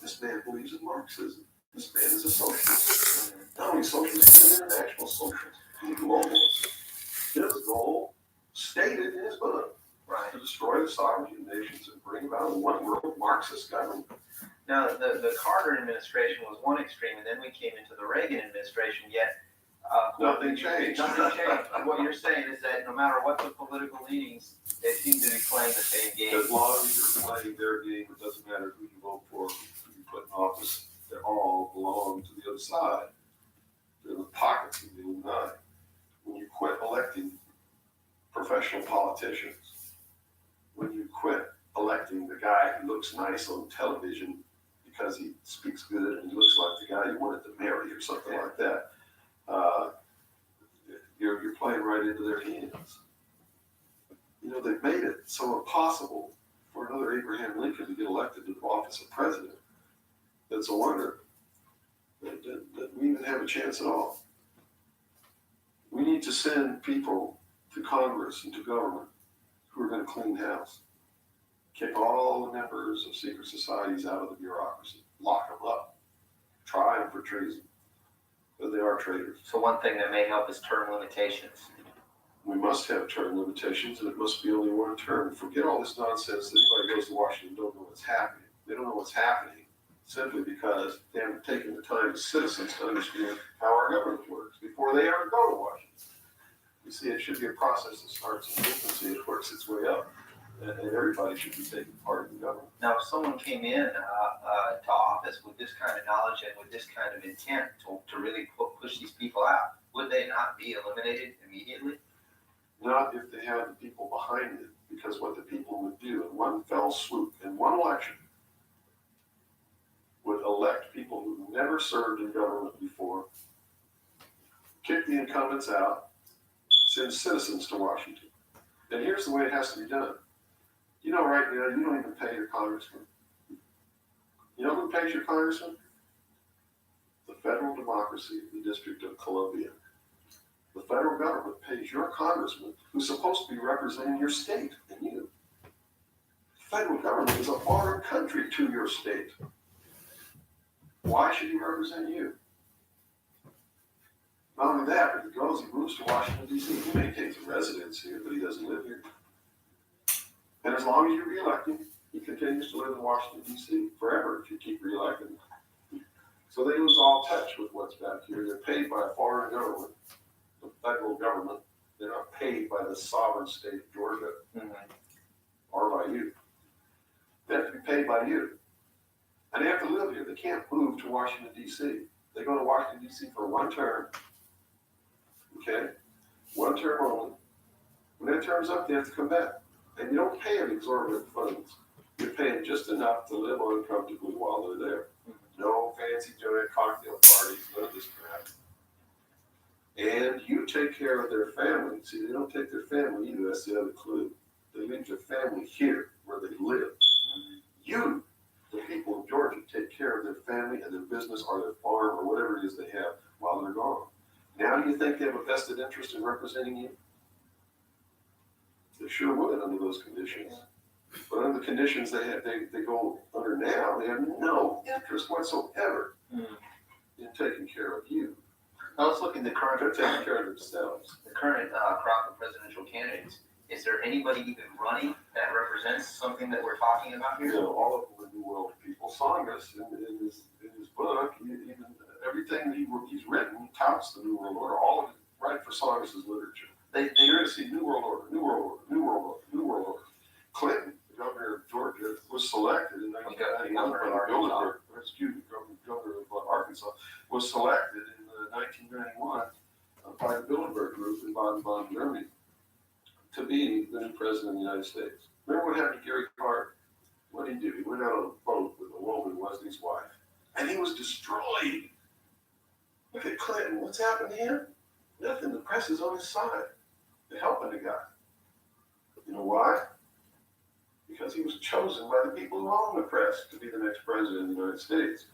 This man believes in Marxism. This man is a socialist. Not only socialist, he's an international socialist. He's a globalist. His goal, stated in his book, right, to destroy the sovereignty of nations and bring about a one-world Marxist government. Now, the Carter administration was one extreme, and then we came into the Reagan administration, yet nothing changed. Nothing changed. What you're saying is that no matter what the political leanings, they seem to be playing the same game. As long as you're playing their game, it doesn't matter who you vote for, who you put in office, they all belong to the other side. They're in the pockets of the Illuminati. When you quit electing professional politicians, when you quit electing the guy who looks nice on television because he speaks good and he looks like the guy you wanted to marry or something like that, you're playing right into their hands. You know, they've made it so impossible for another Abraham Lincoln to get elected to the office of president. That's a wonder that we even have a chance at all. We need to send people to Congress and to government who are going to clean house. Kick all the members of secret societies out of the bureaucracy. Lock them up. Try them for treason. But they are traitors. So one thing that may help is term limitations. We must have term limitations, and it must be only one term. Forget all this nonsense that anybody goes to Washington and don't know what's happening. They don't know what's happening simply because they haven't taken the time as citizens to understand how our government works before they ever go to Washington. You see, it should be a process that starts in infancy, it works its way up, and everybody should be taking part in the government. Now, if someone came in to office with this kind of knowledge and with this kind of intent to really push these people out, would they not be eliminated immediately? Not if they had the people behind it, because what the people would do in one fell swoop, in one election, would elect people who never served in government before, kick the incumbents out, send citizens to Washington. And here's the way it has to be done. You know, right now, you don't even pay your congressman. You know who pays your congressman? The federal democracy of the District of Columbia. The federal government pays your congressman, who's supposed to be representing your state and you. The federal government is a foreign country to your state. Why should he represent you? Not only that, but he goes, he moves to Washington, D.C. He maintains a residence here, but he doesn't live here. And as long as you re-elect him, he continues to live in Washington, D.C. forever if you keep re-electing him. So they lose all touch with what's back here. They're paid by a foreign government, the federal government. They're not paid by the sovereign state of Georgia or by you. They have to be paid by you. And they have to live here. They can't move to Washington, D.C. They go to Washington, D.C. for one term. Okay? One term only. When that term's up, they have to come back. And you don't pay them exorbitant funds. You pay them just enough to live uncomfortably while they're there. No fancy giant cocktail parties, none of this crap. And you take care of their family. See, they don't take their family either. That's the other clue. They leave their family here where they live. You, the people of Georgia, take care of their family and their business or their farm or whatever it is they have while they're gone. Now do you think they have a vested interest in representing you? They sure would under those conditions. But under the conditions they go under now, they have no interest whatsoever in taking care of you. Now let's look at the current. They're taking care of themselves. The current crop of presidential candidates. Is there anybody even running that represents something that we're talking about here? You know, all of them are New World people. Songus, in his book, even everything he's written, he touts the New World Order. All of it, right for Songus's literature. You're going to see New World Order, New World Order, New World Order, New World Order. Clinton, the governor of Georgia, was selected in 1991 by the Bilderberg. Governor of Arkansas was selected in 1991 by the Bilderberg group in Baden-Baden, Germany, to be the new president of the United States. Remember what happened to Gary Carter? What did he do? He went out on a boat with a woman who wasn't his wife, and he was destroyed. Look at Clinton. What's happened to him? Nothing. The press is on his side. They're helping the guy. You know why? Because he was chosen by the people who own the press to be the next president of the United States.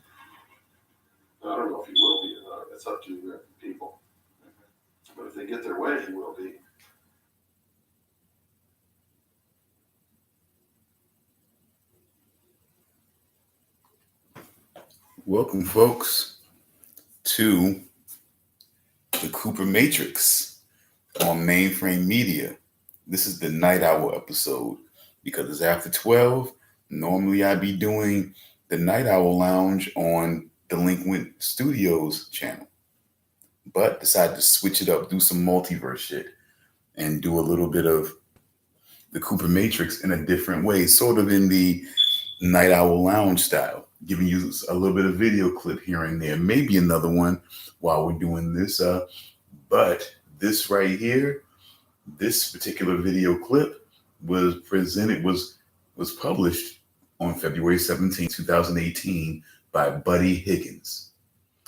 I don't know if he will be or not. That's up to the American people. But if they get their way, he will be. Welcome, folks, to the Cooper Matrix on Mainframe Media. This is the Night Owl episode because it's after 12. Normally, I'd be doing the Night Owl Lounge on Delinquent Studios channel, but decided to switch it up, do some multiverse shit, and do a little bit of the Cooper Matrix in a different way, sort of in the Night Owl Lounge style, giving you a little bit of video clip here and there, maybe another one while we're doing this. But this right here, this particular video clip was published on February 17, 2018 by Buddy Higgins.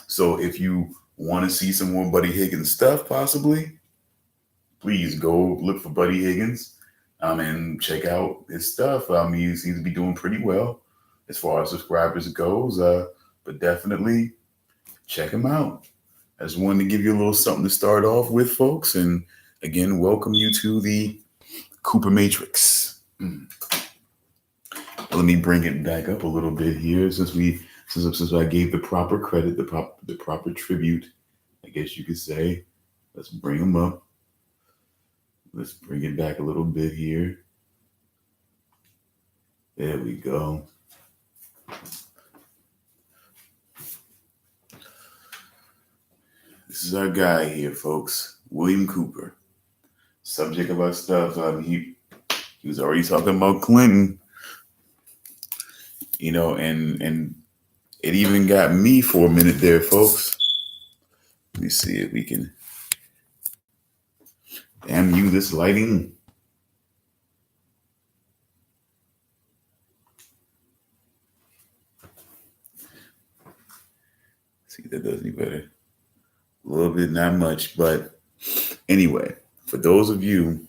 So if you want to see some more Buddy Higgins stuff, possibly, please go look for Buddy Higgins. And check out his stuff. He seems to be doing pretty well as far as subscribers goes. But definitely check him out. I just wanted to give you a little something to start off with, folks. And again, welcome you to the Cooper Matrix. Let me bring it back up a little bit here since I gave the proper credit, the proper tribute, I guess you could say. Let's bring him up. Let's bring it back a little bit here. There we go. This is our guy here, folks. William Cooper. Subject of our stuff. He was already talking about Clinton. And it even got me for a minute there, folks. Let me see if we can. Damn you, this lighting. See, that does any better. A little bit, not much. But anyway, for those of you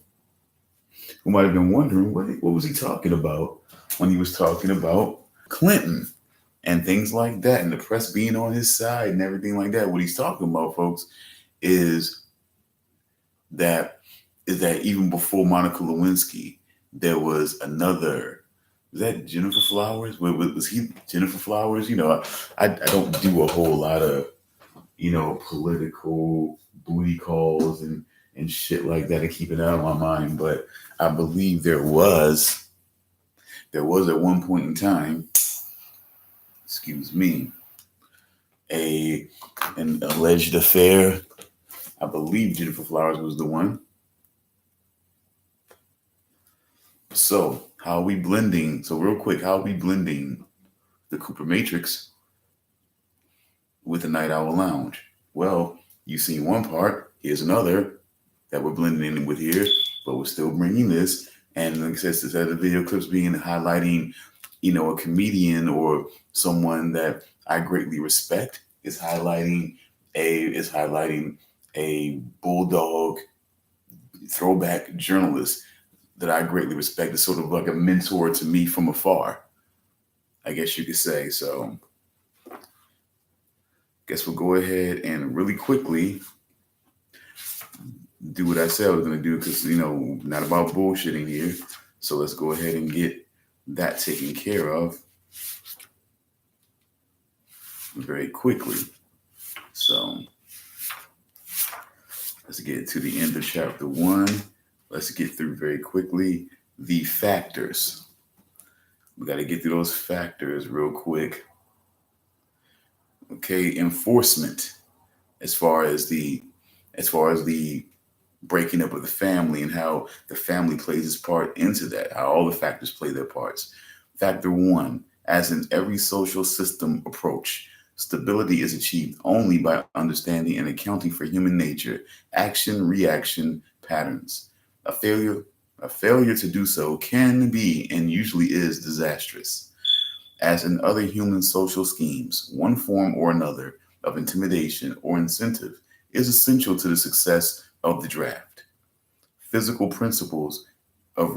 who might have been wondering, what was he talking about when he was talking about Clinton and things like that and the press being on his side and everything like that? What he's talking about, folks, is that even before Monica Lewinsky, there was another. Was that Jennifer Flowers? Was he Jennifer Flowers? I don't do a whole lot of, political booty calls and shit like that to keep it out of my mind. But I believe there was at one point in time, excuse me, an alleged affair. I believe Jennifer Flowers was the one. So how are we blending? So real quick, how are we blending the Cooper Matrix with the Night Owl Lounge? Well, you see one part. Here's another that we're blending in with here, but we're still bringing this. And like I said, the video clips being highlighting, a comedian or someone that I greatly respect is highlighting a bulldog throwback journalist that I greatly respect, is sort of like a mentor to me from afar, I guess you could say. So guess we'll go ahead and really quickly do what I said I was going to do because, not about bullshitting here. So let's go ahead and get that taken care of very quickly. So let's get to the end of chapter 1. Let's get through very quickly the factors. We got to get through those factors real quick. Okay, enforcement as far as the breaking up of the family and how the family plays its part into that, how all the factors play their parts. Factor 1, as in every social system approach, stability is achieved only by understanding and accounting for human nature, action-reaction patterns. A failure to do so can be and usually is disastrous. As in other human social schemes, one form or another of intimidation or incentive is essential to the success of the draft. Physical principles of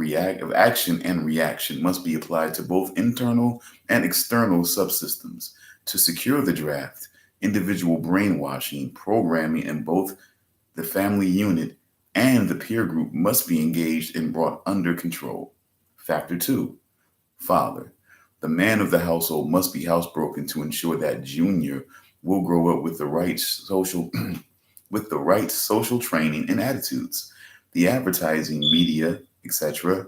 action and reaction must be applied to both internal and external subsystems. To secure the draft, individual brainwashing, programming in both the family unit and the peer group must be engaged and brought under control. Factor 2, father. The man of the household must be housebroken to ensure that Junior will grow up with the right social with the right social training and attitudes. The advertising, media, etc.,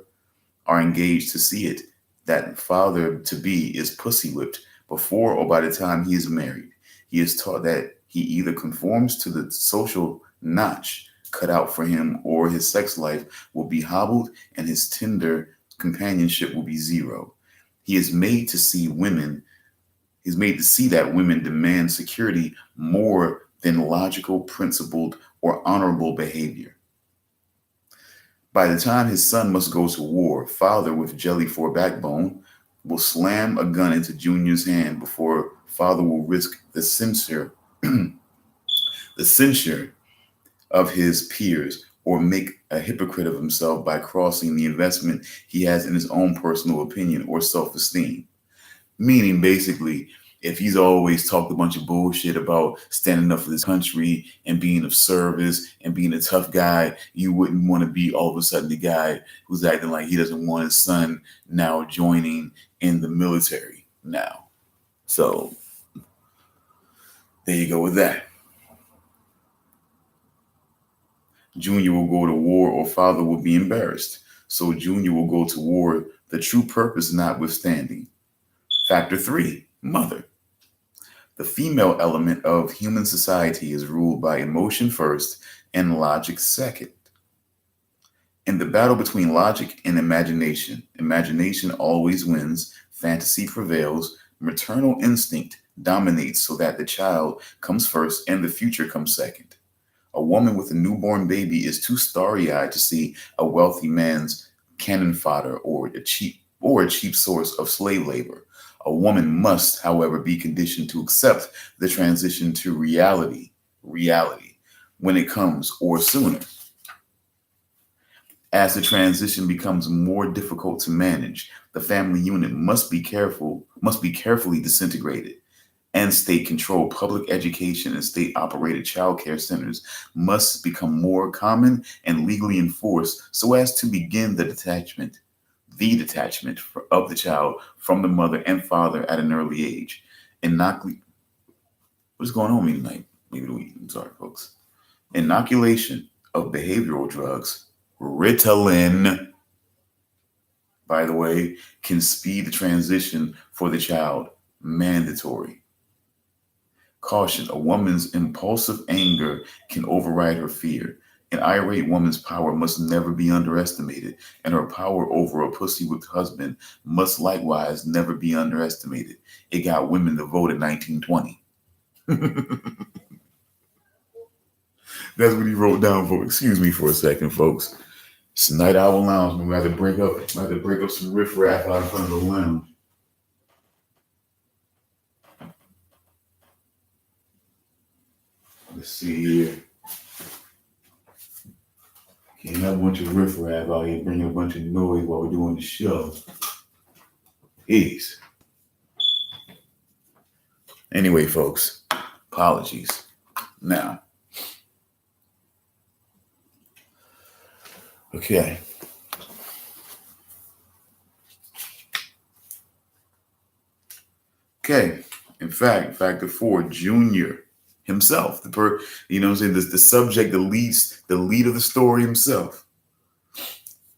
are engaged to see it that father to be is pussy whipped before or by the time he is married. He is taught that he either conforms to the social notch cut out for him or his sex life will be hobbled and his tender companionship will be zero. He is made to see women, he's made to see that women demand security more than logical, principled, or honorable behavior. By the time his son must go to war, father with jelly for a backbone will slam a gun into Junior's hand before father will risk the censure, the censure of his peers or make a hypocrite of himself by crossing the investment he has in his own personal opinion or self-esteem. Meaning, basically, if he's always talked a bunch of bullshit about standing up for this country and being of service and being a tough guy, you wouldn't want to be all of a sudden the guy who's acting like he doesn't want his son now joining in the military now. So there you go with that. Junior will go to war or father will be embarrassed. So Junior will go to war, the true purpose notwithstanding. Factor 3, mother. The female element of human society is ruled by emotion first and logic second. In the battle between logic and imagination, imagination always wins, fantasy prevails, maternal instinct dominates so that the child comes first and the future comes second. A woman with a newborn baby is too starry-eyed to see a wealthy man's cannon fodder or a cheap source of slave labor. A woman must, however, be conditioned to accept the transition to reality, when it comes or sooner. As the transition becomes more difficult to manage, the family unit must be carefully disintegrated. And state-controlled public education and state-operated child care centers must become more common and legally enforced so as to begin the detachment of the child from the mother and father at an early age. What's going on with me tonight? I'm sorry, folks. Inoculation of behavioral drugs, Ritalin, by the way, can speed the transition for the child. Mandatory. Caution, a woman's impulsive anger can override her fear. An irate woman's power must never be underestimated, and her power over a pussy-whipped husband must likewise never be underestimated. It got women to vote in 1920. That's what he wrote down for. Excuse me for a second, folks. It's Night Owl Lounge. We have to break up some riffraff out in front of the lounge. Let's see here. Can't have a bunch of riffraff out here bringing a bunch of noise while we're doing the show. Jeez. Anyway, folks, apologies. Now, okay. In fact, factor 4, Junior himself, the subject, the lead of the story himself.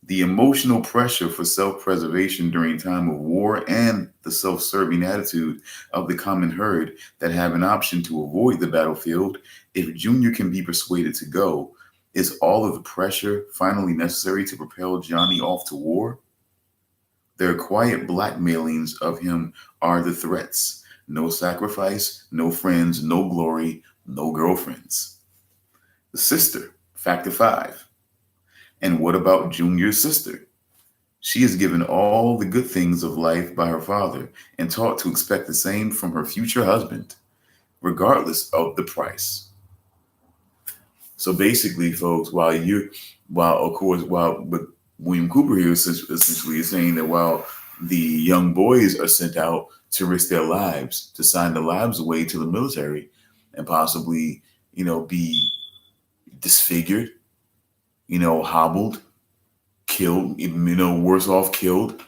The emotional pressure for self-preservation during time of war and the self-serving attitude of the common herd that have an option to avoid the battlefield, if Junior can be persuaded to go, is all of the pressure finally necessary to propel Johnny off to war? Their quiet blackmailings of him are the threats. No sacrifice, no friends, no glory, no girlfriends. The sister, factor 5. And what about Junior's sister? She is given all the good things of life by her father and taught to expect the same from her future husband, regardless of the price. So basically, folks, but William Cooper here essentially is saying that while the young boys are sent out to risk their lives, to sign their lives away to the military and possibly, be disfigured, hobbled, killed, worse off killed.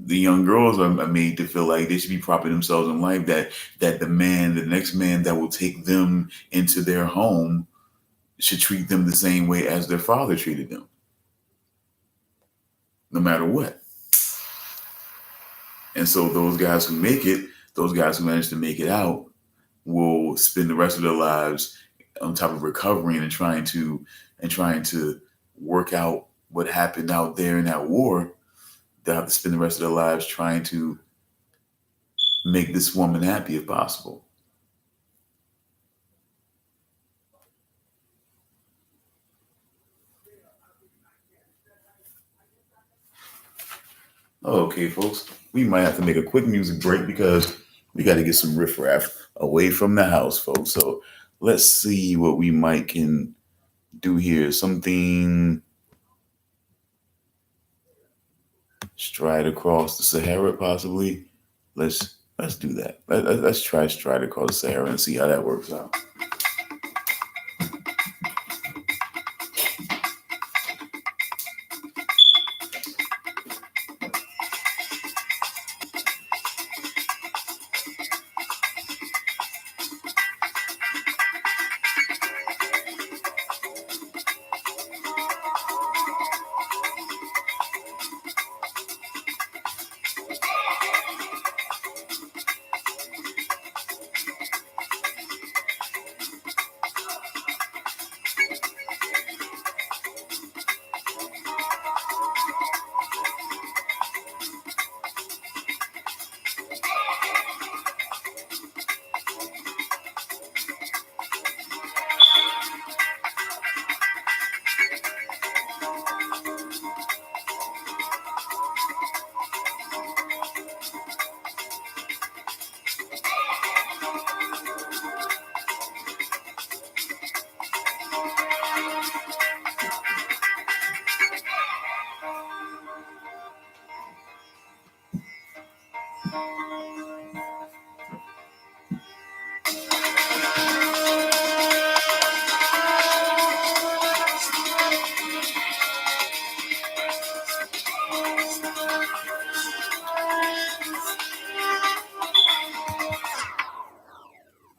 the young girls are made to feel like they should be propping themselves in life, that the next man that will take them into their home should treat them the same way as their father treated them, no matter what. And so those guys who manage to make it out will spend the rest of their lives on top of recovering and trying to work out what happened out there in that war. They'll have to spend the rest of their lives trying to make this woman happy if possible. Okay, folks, we might have to make a quick music break because we got to get some riffraff away from the house, folks. So let's see what we might can do here. Something stride across the Sahara, possibly. Let's do that. Let's try stride across the Sahara and see how that works out.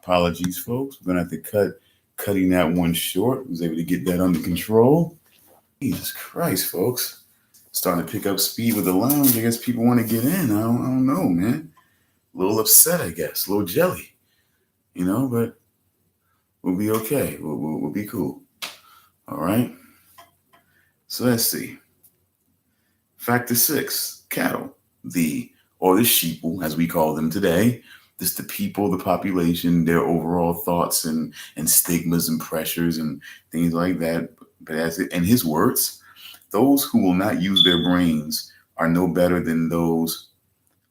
Apologies, folks. We're gonna have to cutting that one short. Was able to get that under control. Jesus Christ, folks. Starting to pick up speed with the lounge. I guess people want to get in. I don't know, man. A little upset, I guess. A little jelly. But we'll be okay. We'll be cool. All right. So let's see. Factor 6, cattle. The sheeple, as we call them today. Just the people, the population, their overall thoughts and stigmas and pressures and things like that. But in his words, those who will not use their brains are no better than those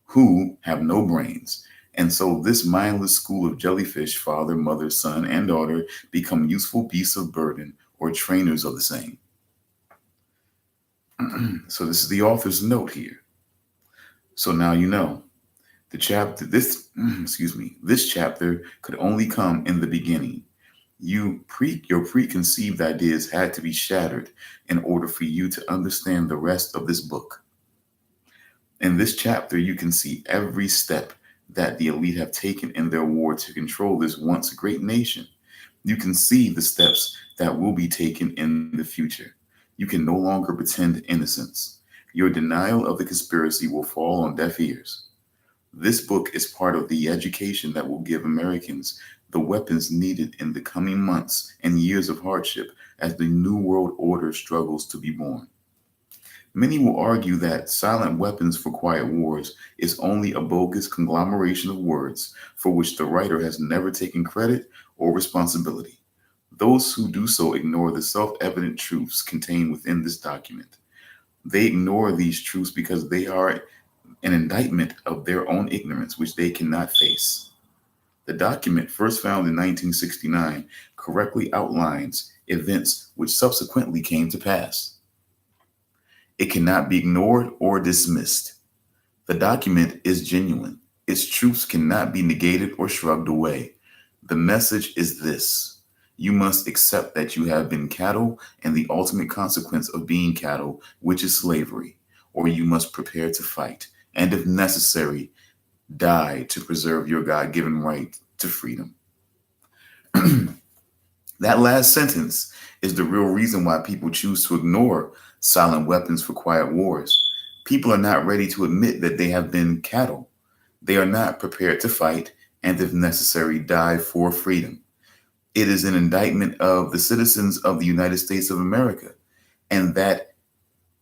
who have no brains. And so this mindless school of jellyfish, father, mother, son, and daughter, become useful beasts of burden or trainers of the same. So this is the author's note here. So now you know. This chapter could only come in the beginning. Your preconceived ideas had to be shattered in order for you to understand the rest of this book. In this chapter, you can see every step that the elite have taken in their war to control this once great nation. You can see the steps that will be taken in the future. You can no longer pretend innocence. Your denial of the conspiracy will fall on deaf ears. This book is part of the education that will give Americans the weapons needed in the coming months and years of hardship as the New World Order struggles to be born. Many will argue that silent weapons for quiet wars is only a bogus conglomeration of words for which the writer has never taken credit or responsibility. Those who do so ignore the self-evident truths contained within this document. They ignore these truths because they are an indictment of their own ignorance, which they cannot face. The document, first found in 1969, correctly outlines events which subsequently came to pass. It cannot be ignored or dismissed. The document is genuine. Its truths cannot be negated or shrugged away. The message is this: you must accept that you have been cattle and the ultimate consequence of being cattle, which is slavery, or you must prepare to fight and if necessary, die to preserve your God-given right to freedom. That last sentence is the real reason why people choose to ignore silent weapons for quiet wars. People are not ready to admit that they have been cattle. They are not prepared to fight and, if necessary, die for freedom. It is an indictment of the citizens of the United States of America, and that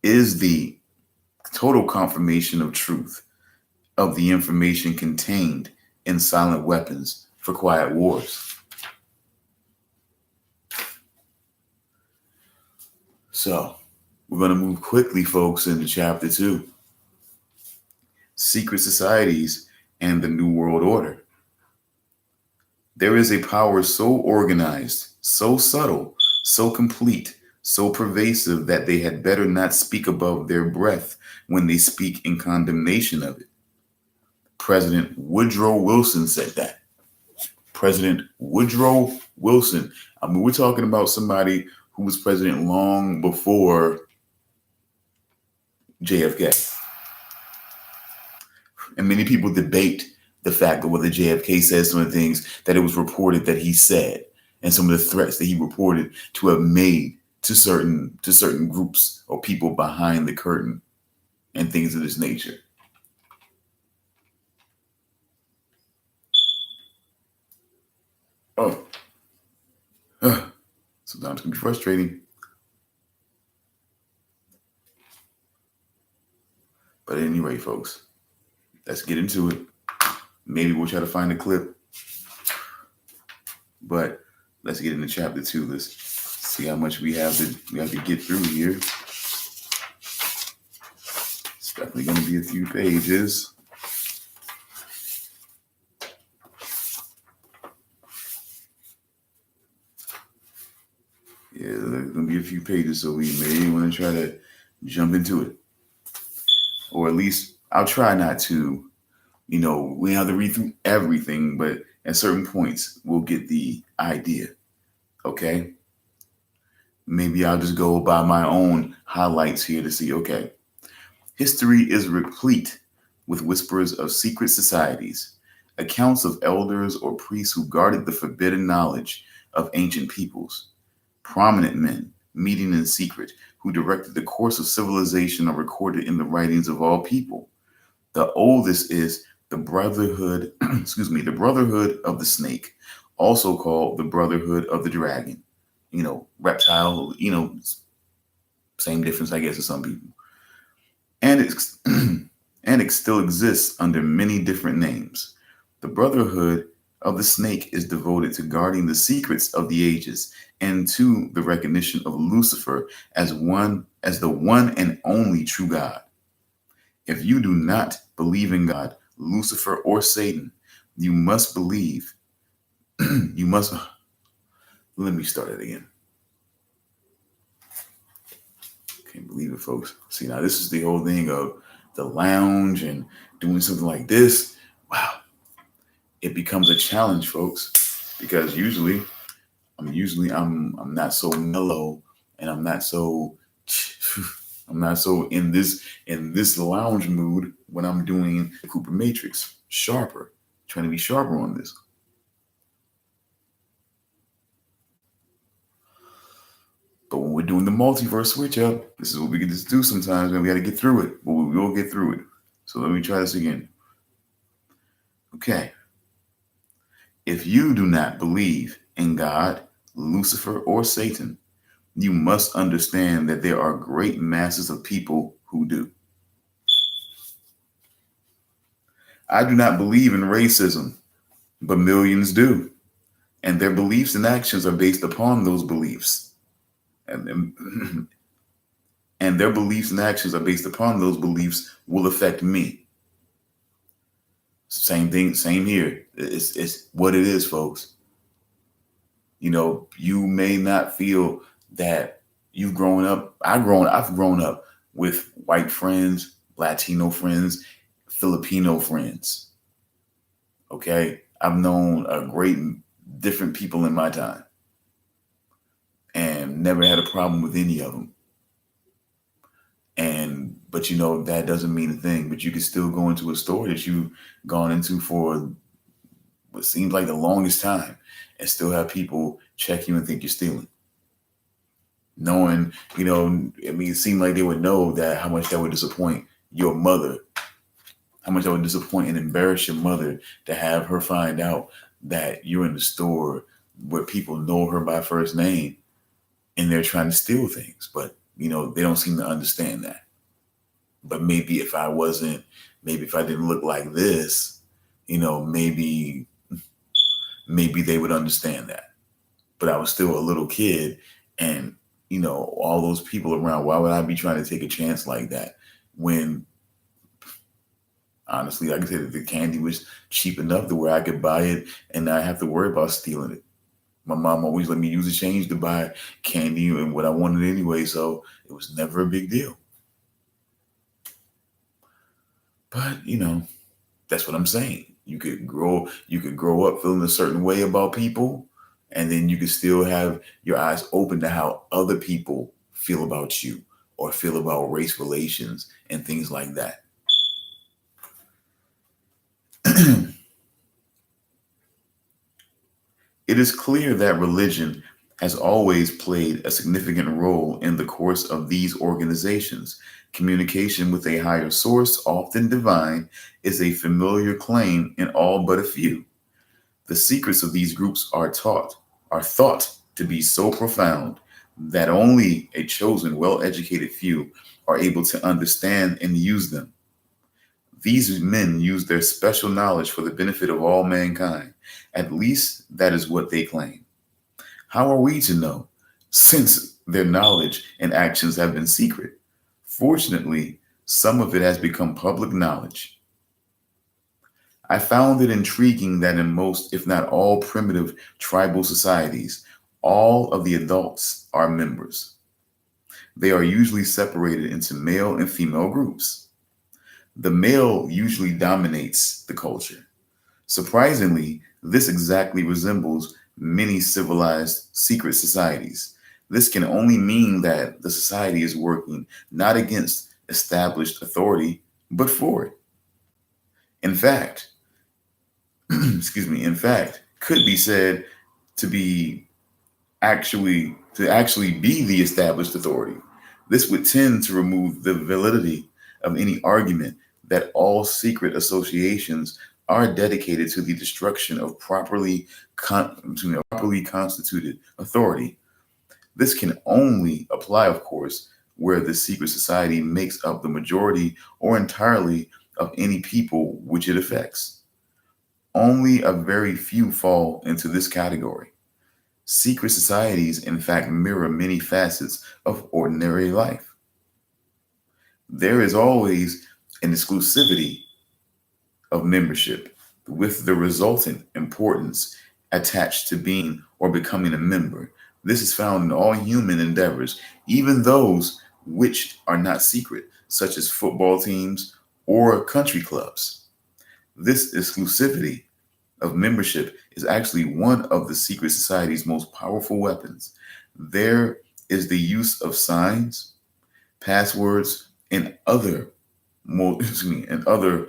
is the total confirmation of truth of the information contained in silent weapons for quiet wars. So we're going to move quickly, folks, into chapter 2, Secret Societies and the New World Order. There is a power so organized, so subtle, so complete, so pervasive that they had better not speak above their breath when they speak in condemnation of it. President Woodrow Wilson said that. President Woodrow Wilson. I mean, we're talking about somebody who was president long before JFK. And many people debate the fact that whether JFK said some of the things that it was reported that he said, and some of the threats that he reported to have made to certain groups or people behind the curtain and things of this nature. Sometimes it can be frustrating. But at any rate, folks, let's get into it. Maybe we'll try to find a clip. But let's get into chapter 2. Let's see how much we have to get through here. It's definitely going to be a few pages. Yeah, there's going to be a few pages, so we may want to try to jump into it. Or at least I'll try not to, we have to read through everything, but at certain points, we'll get the idea. Okay? Maybe I'll just go by my own highlights here to see, okay. History is replete with whispers of secret societies, accounts of elders or priests who guarded the forbidden knowledge of ancient peoples. Prominent men, meeting in secret, who directed the course of civilization are recorded in the writings of all people. The oldest is the Brotherhood, the Brotherhood of the Snake, also called the Brotherhood of the Dragon. Reptile, same difference, I guess, to some people. And it still exists under many different names. The Brotherhood of the Snake is devoted to guarding the secrets of the ages and to the recognition of Lucifer as the one and only true God. If you do not believe in God, Lucifer, or Satan, you must believe. Let me start it again. Can't believe it, folks. See, now this is the whole thing of the lounge and doing something like this. Wow. It becomes a challenge, folks, because usually I'm not so mellow, and I'm not so in this lounge mood when I'm doing the Cooper Matrix. Trying to be sharper on this. But when we're doing the multiverse switch up, this is what we can just do sometimes, and we got to get through it. But we will get through it. So let me try this again. Okay. If you do not believe in God, Lucifer, or Satan, you must understand that there are great masses of people who do. I do not believe in racism, but millions do. And their beliefs and actions are based upon those beliefs. And their beliefs and actions are based upon those beliefs will affect me. Same thing, same here. It's what it is, folks. You may not feel that I've grown up with white friends, Latino friends, Filipino friends. Okay. I've known a great different people in my time and never had a problem with any of them. And But that doesn't mean a thing. But you can still go into a store that you've gone into for what seems like the longest time and still have people check you and think you're stealing. Knowing, it seemed like they would know that how much that would disappoint your mother, how much that would disappoint and embarrass your mother to have her find out that you're in the store where people know her by first name and they're trying to steal things. But, they don't seem to understand that. But maybe if I didn't look like this, maybe they would understand that. But I was still a little kid and, all those people around, why would I be trying to take a chance like that when honestly, like I said, the candy was cheap enough to where I could buy it and not have to worry about stealing it. My mom always let me use the change to buy candy and what I wanted anyway, so it was never a big deal. But, that's what I'm saying. You could grow up feeling a certain way about people, and then you could still have your eyes open to how other people feel about you or feel about race relations and things like that. It is clear that religion has always played a significant role in the course of these organizations. Communication with a higher source, often divine, is a familiar claim in all but a few. The secrets of these groups are thought to be so profound that only a chosen, well-educated few are able to understand and use them. These men use their special knowledge for the benefit of all mankind. At least that is what they claim. How are we to know, since their knowledge and actions have been secret? Fortunately, some of it has become public knowledge. I found it intriguing that in most, if not all, primitive tribal societies, all of the adults are members. They are usually separated into male and female groups. The male usually dominates the culture. Surprisingly, this exactly resembles many civilized secret societies. This can only mean that the society is working not against established authority, but for it. In fact, could be said to be actually be the established authority. This would tend to remove the validity of any argument that all secret associations are dedicated to the destruction of properly constituted authority. This can only apply, of course, where the secret society makes up the majority or entirely of any people which it affects. Only a very few fall into this category. Secret societies, in fact, mirror many facets of ordinary life. There is always an exclusivity of membership, with the resultant importance attached to being or becoming a member. This is found in all human endeavors, even those which are not secret, such as football teams or country clubs. This exclusivity of membership is actually one of the secret society's most powerful weapons. There is the use of signs, passwords, and other and other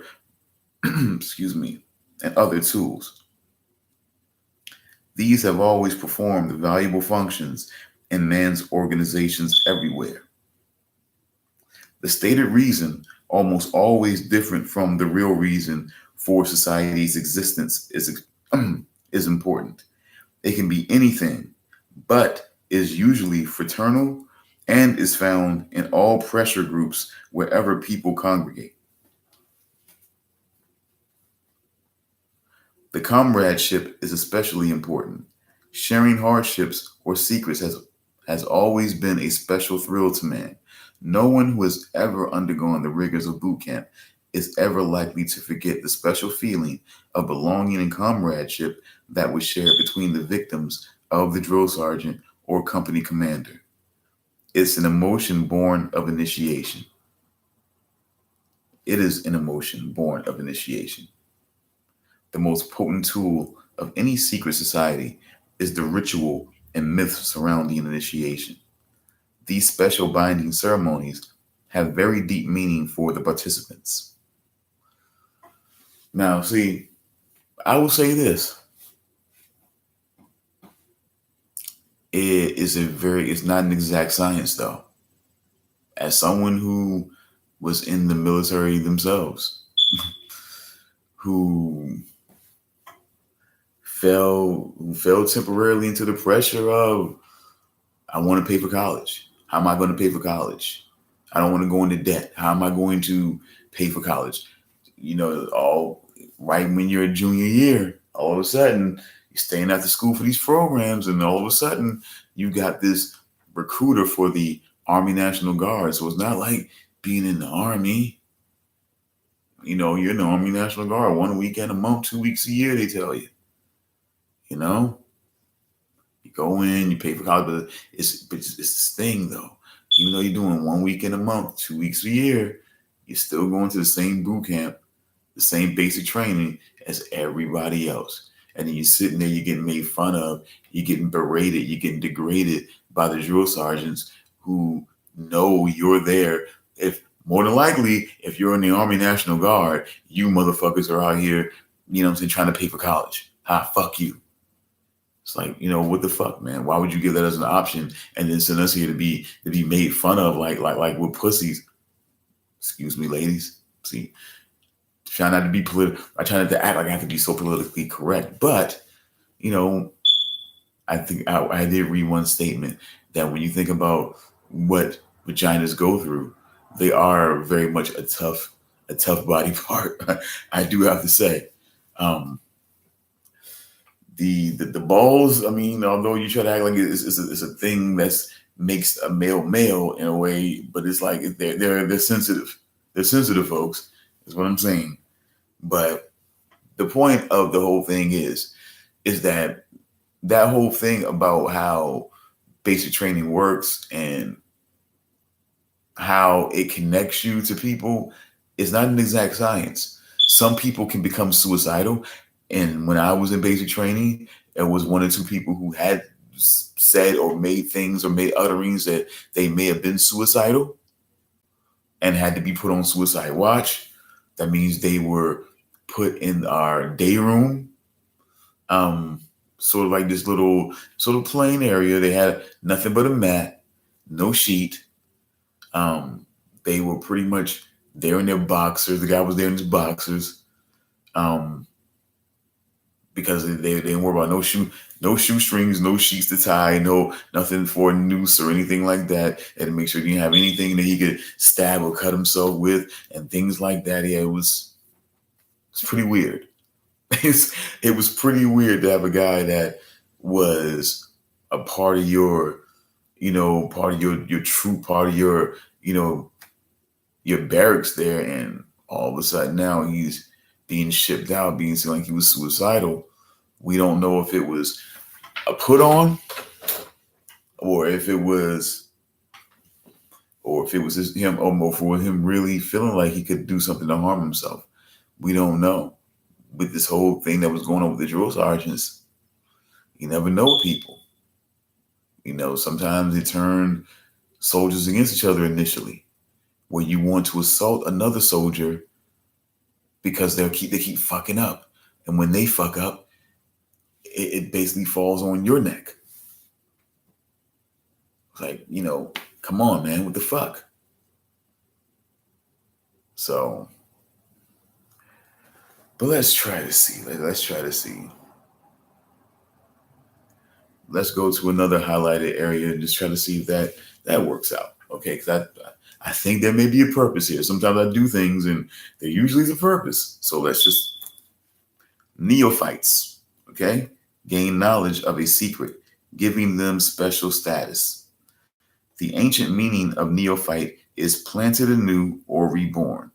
tools. These have always performed valuable functions in man's organizations everywhere. The stated reason, almost always different from the real reason for society's existence, is important. It can be anything, but is usually fraternal and is found in all pressure groups wherever people congregate. The comradeship is especially important. Sharing hardships or secrets has always been a special thrill to man. No one who has ever undergone the rigors of boot camp is ever likely to forget the special feeling of belonging and comradeship that was shared between the victims of the drill sergeant or company commander. It's an emotion born of initiation. It is an emotion born of initiation. The most potent tool of any secret society is the ritual and myth surrounding initiation. These special binding ceremonies have very deep meaning for the participants. Now, see, I will say this. It's not an exact science though. As someone who was in the military themselves, who fell temporarily into the pressure of, I want to pay for college. How am I going to pay for college? I don't want to go into debt. How am I going to pay for college? All right when you're a junior year, all of a sudden you're staying after school for these programs, and all of a sudden you got this recruiter for the Army National Guard. So it's not like being in the Army. You're in the Army National Guard 1 weekend a month, 2 weeks a year, they tell you. You go in, you pay for college, but it's this thing though. Even though you're doing 1 weekend a month, 2 weeks a year, you're still going to the same boot camp, the same basic training as everybody else. And then you're sitting there, you're getting made fun of, you're getting berated, you're getting degraded by the drill sergeants who know you're there. If more than likely, if you're in the Army National Guard, you motherfuckers are out here, trying to pay for college. Fuck you. It's like, what the fuck, man? Why would you give that as an option and then send us here to be made fun of like we're pussies? Excuse me, ladies. See, try not to be political. I try not to act like I have to be so politically correct. But, I think I did read one statement that when you think about what vaginas go through, they are very much a tough body part. I do have to say. The balls, although you try to act like it's a thing that's makes a male in a way, but it's like they're sensitive. They're sensitive, folks, is what I'm saying. But the point of the whole thing is that whole thing about how basic training works and how it connects you to people is not an exact science. Some people can become suicidal. And when I was in basic training, there was 1 or 2 people who had said or made things or made utterings that they may have been suicidal and had to be put on suicide watch. That means they were put in our day room, sort of like this little sort of plain area. They had nothing but a mat, no sheet. They were pretty much there in their boxers. The guy was there in his boxers. Because they didn't worry about no shoestrings, no sheets to tie, nothing for a noose or anything like that. And to make sure he didn't have anything that he could stab or cut himself with and things like that. Yeah, it's pretty weird. It was pretty weird to have a guy that was a part of your, part of your troop, part of your, your barracks there, and all of a sudden now he's being shipped out, being seen like he was suicidal. We don't know if it was a put on or if it was just him, or for him really feeling like he could do something to harm himself. We don't know. With this whole thing that was going on with the drill sergeants, you never know people. Sometimes they turn soldiers against each other initially, where you want to assault another soldier because they keep fucking up. And when they fuck up, it basically falls on your neck. It's like, come on, man, what the fuck? So, but let's try to see. Let's go to another highlighted area and just try to see if that works out. Okay, because I think there may be a purpose here. Sometimes I do things and there usually is a purpose. So let's just neophytes, okay? Gain knowledge of a secret, giving them special status. The ancient meaning of neophyte is planted anew or reborn.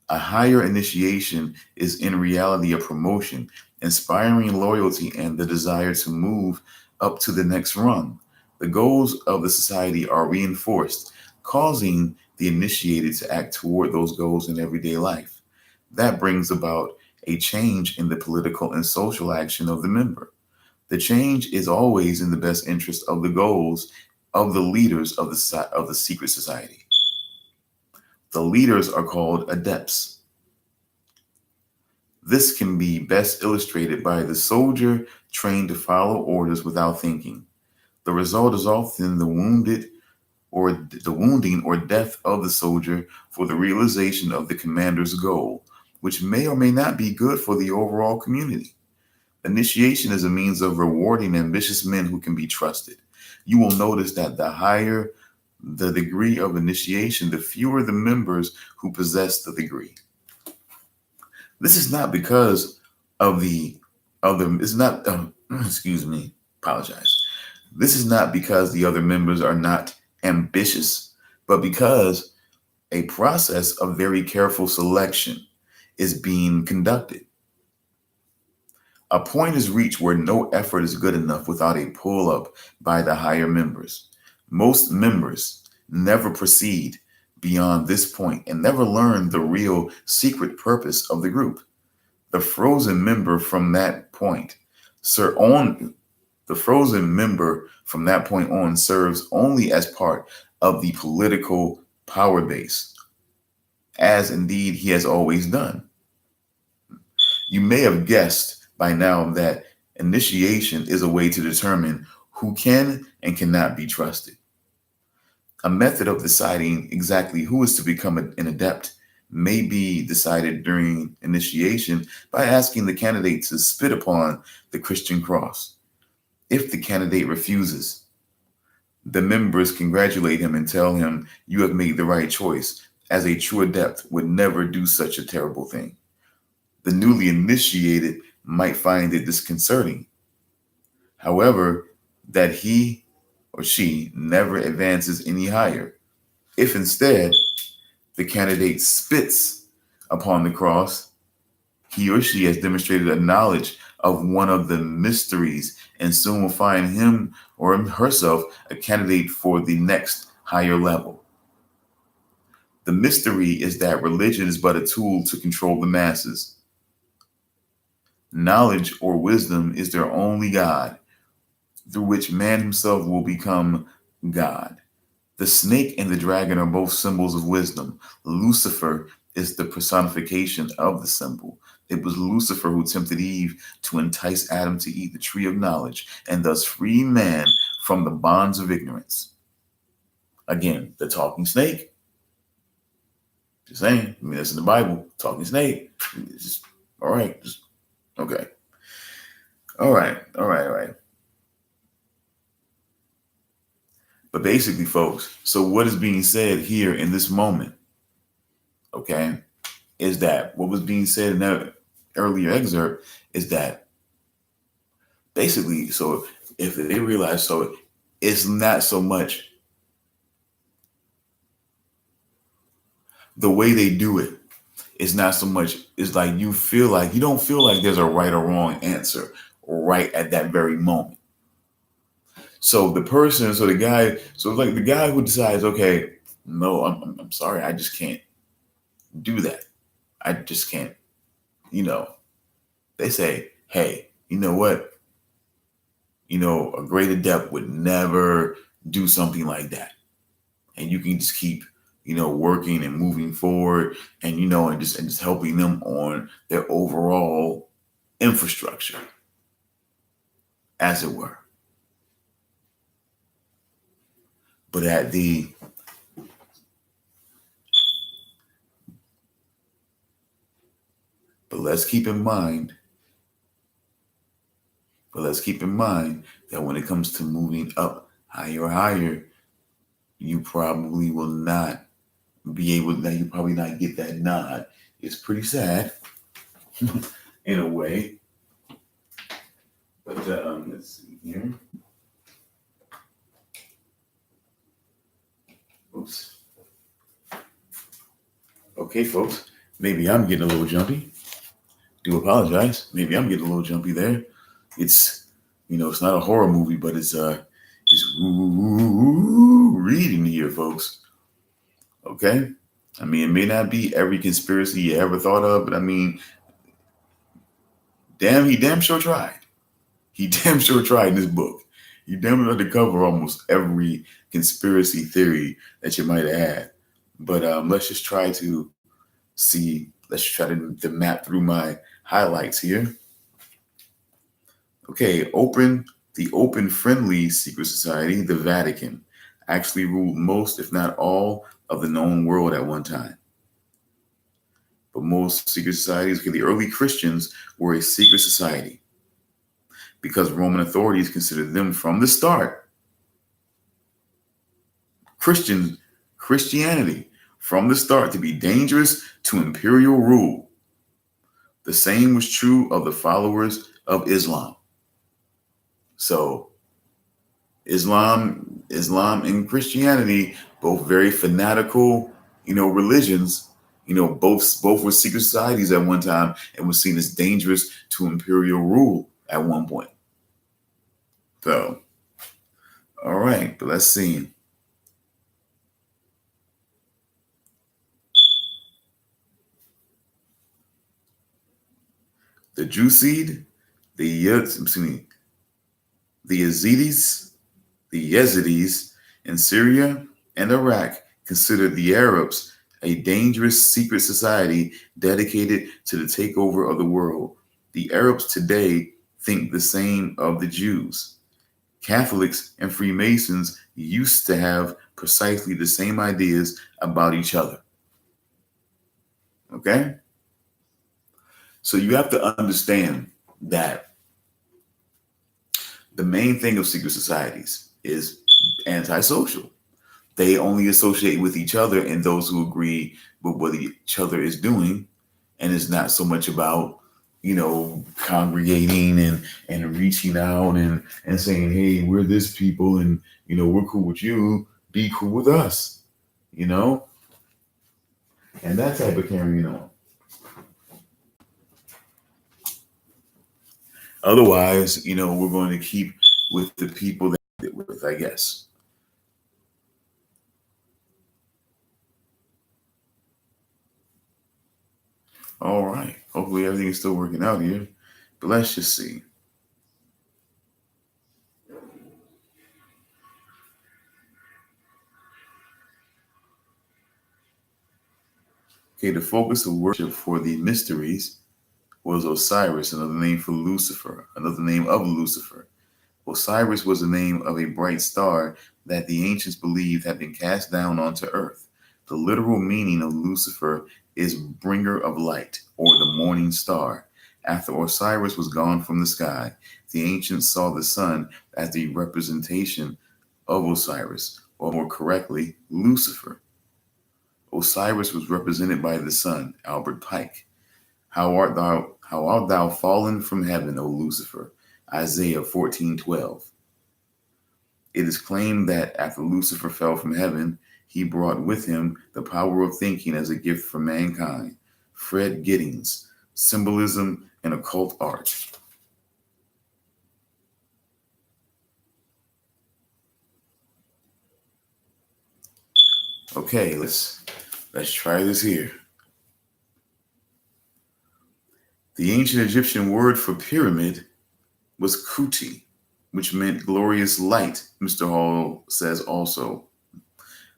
A higher initiation is in reality a promotion, inspiring loyalty and the desire to move up to the next rung. The goals of the society are reinforced, causing the initiated to act toward those goals in everyday life. That brings about a change in the political and social action of the member. The change is always in the best interest of the goals of the leaders of the secret society. The leaders are called adepts. This can be best illustrated by the soldier trained to follow orders without thinking. The result is often the wounding or death of the soldier for the realization of the commander's goal, which may or may not be good for the overall community. Initiation is a means of rewarding ambitious men who can be trusted. You will notice that the higher the degree of initiation, the fewer the members who possess the degree. This is not because of the other, it's not, excuse me, apologize. This is not because the other members are not ambitious, but because a process of very careful selection is being conducted. A point is reached where no effort is good enough without a pull up by the higher members. Most members never proceed beyond this point and never learn the real secret purpose of the group. The frozen member from that point serves only as part of the political power base, as indeed he has always done. You may have guessed by now that initiation is a way to determine who can and cannot be trusted. A method of deciding exactly who is to become an adept may be decided during initiation by asking the candidate to spit upon the Christian cross. If the candidate refuses, the members congratulate him and tell him, "You have made the right choice," as a true adept would never do such a terrible thing. The newly initiated might find it disconcerting, however, that he or she never advances any higher. If instead the candidate spits upon the cross, he or she has demonstrated a knowledge of one of the mysteries and soon will find him or herself a candidate for the next higher level. The mystery is that religion is but a tool to control the masses. Knowledge or wisdom is their only God, through which man himself will become God. The snake and the dragon are both symbols of wisdom. Lucifer is the personification of the symbol. It was Lucifer who tempted Eve to entice Adam to eat the tree of knowledge and thus free man from the bonds of ignorance. Again, the talking snake. Just saying. I mean, that's in the Bible. Talking snake. Just, all right. Okay. All right. But basically, folks, so what is being said here in this moment, okay, is that what was being said in that earlier excerpt is that basically, so if they realize, so it's not so much the way they do it. It's not so much, it's like you don't feel like there's a right or wrong answer right at that very moment. So the guy who decides, okay, no, I'm sorry, I just can't do that. I just can't, they say, hey, you know what? A great adept would never do something like that. And you can just keep, working and moving forward and, and just helping them on their overall infrastructure, as it were. But let's keep in mind that when it comes to moving up higher, you probably will not be able to, you probably not get that nod. It's pretty sad in a way. But let's see here. Oops. Okay, folks. Maybe I'm getting a little jumpy. Do apologize. Maybe I'm getting a little jumpy there. It's, it's not a horror movie, but it's reading here, folks. Okay? I mean, it may not be every conspiracy you ever thought of, but I mean, he damn sure tried. He damn sure tried in this book. He damn sure had to cover almost every conspiracy theory that you might have had. But let's just try to see. Let's try to map through my highlights here. Okay, the open friendly secret society, the Vatican, actually ruled most, if not all, of the known world at one time. But most secret societies, okay, the early Christians were a secret society because Roman authorities considered them from the start Christianity from the start to be dangerous to imperial rule. The same was true of the followers of Islam. So Islam and Christianity, both very fanatical, religions, both were secret societies at one time and were seen as dangerous to imperial rule at one point. So, all right, but let's see. The Juseed, the Yazidis in Syria and Iraq considered the Arabs a dangerous secret society dedicated to the takeover of the world. The Arabs today think the same of the Jews. Catholics and Freemasons used to have precisely the same ideas about each other. Okay? So you have to understand that the main thing of secret societies is antisocial. They only associate with each other and those who agree with what each other is doing. And it's not so much about, congregating and reaching out and saying, hey, we're this people and, we're cool with you. Be cool with us, and that type of carrying on. Otherwise, we're going to keep with the people that we're with, I guess. All right. Hopefully everything is still working out here. But let's just see. Okay, the focus of worship for the mysteries was Osiris, another name for Lucifer, another name of Lucifer. Osiris was the name of a bright star that the ancients believed had been cast down onto earth. The literal meaning of Lucifer is bringer of light, or the morning star. After Osiris was gone from the sky, the ancients saw the sun as the representation of Osiris, or more correctly, Lucifer. Osiris was represented by the sun, Albert Pike. How art thou fallen from heaven, O Lucifer? Isaiah 14:12. It is claimed that after Lucifer fell from heaven, he brought with him the power of thinking as a gift for mankind. Fred Giddings, Symbolism and Occult Art. Okay, let's try this here. The ancient Egyptian word for pyramid was Kuti, which meant glorious light, Mr. Hall says also.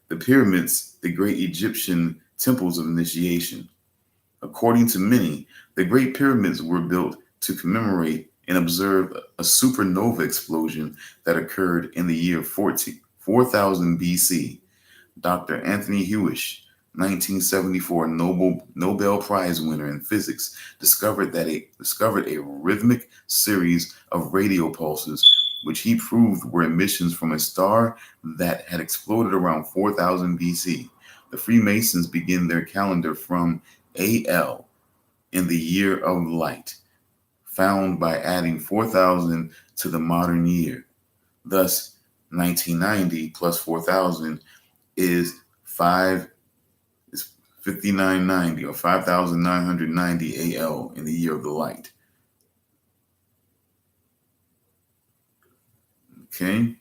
The pyramids, the great Egyptian temples of initiation. According to many, the Great Pyramids were built to commemorate and observe a supernova explosion that occurred in the year 4000 BC. Dr. Anthony Hewish, 1974 Nobel Prize winner in physics, discovered a rhythmic series of radio pulses, which he proved were emissions from a star that had exploded around 4000 BC. The Freemasons begin their calendar from AL in the year of light, found by adding 4000 to the modern year. Thus, 1990 plus 4000 is 5990 or 5990 AL in the year of the light. Okay.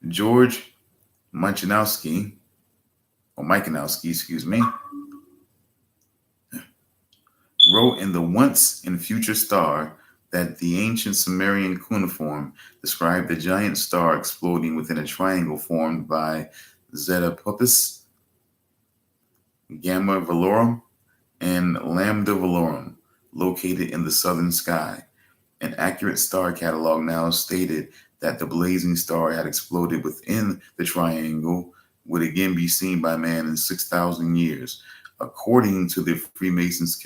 George Michanowski, excuse me, wrote in The Once and Future Star that the ancient Sumerian cuneiform described the giant star exploding within a triangle formed by Zeta Puppis Gamma Velorum, and Lambda Velorum, located in the southern sky. An accurate star catalog now stated that the blazing star had exploded within the triangle would again be seen by man in 6,000 years. According to the Freemasons'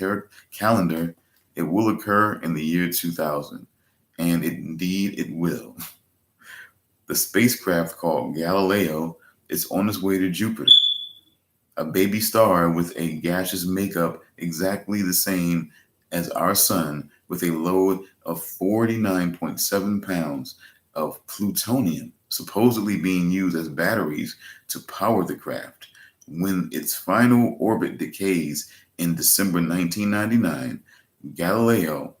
calendar, it will occur in the year 2000, and indeed it will. The spacecraft called Galileo is on its way to Jupiter, a baby star with a gaseous makeup exactly the same as our sun, with a load of 49.7 pounds of plutonium, supposedly being used as batteries to power the craft. When its final orbit decays in December 1999, Galileo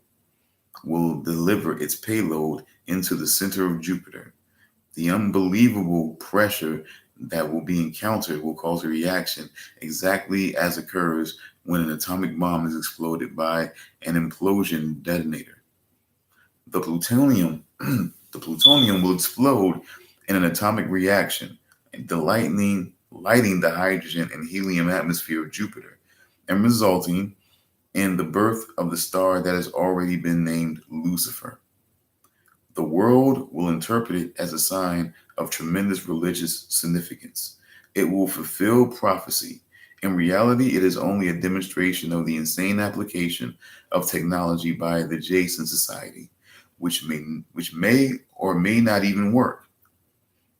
will deliver its payload into the center of Jupiter. The unbelievable pressure that will be encountered will cause a reaction exactly as occurs when an atomic bomb is exploded by an implosion detonator. The plutonium, the plutonium will explode in an atomic reaction, lighting the hydrogen and helium atmosphere of Jupiter, and resulting in the birth of the star that has already been named Lucifer. The world will interpret it as a sign of tremendous religious significance. It will fulfill prophecy. In reality, it is only a demonstration of the insane application of technology by the Jason Society, which may or may not even work.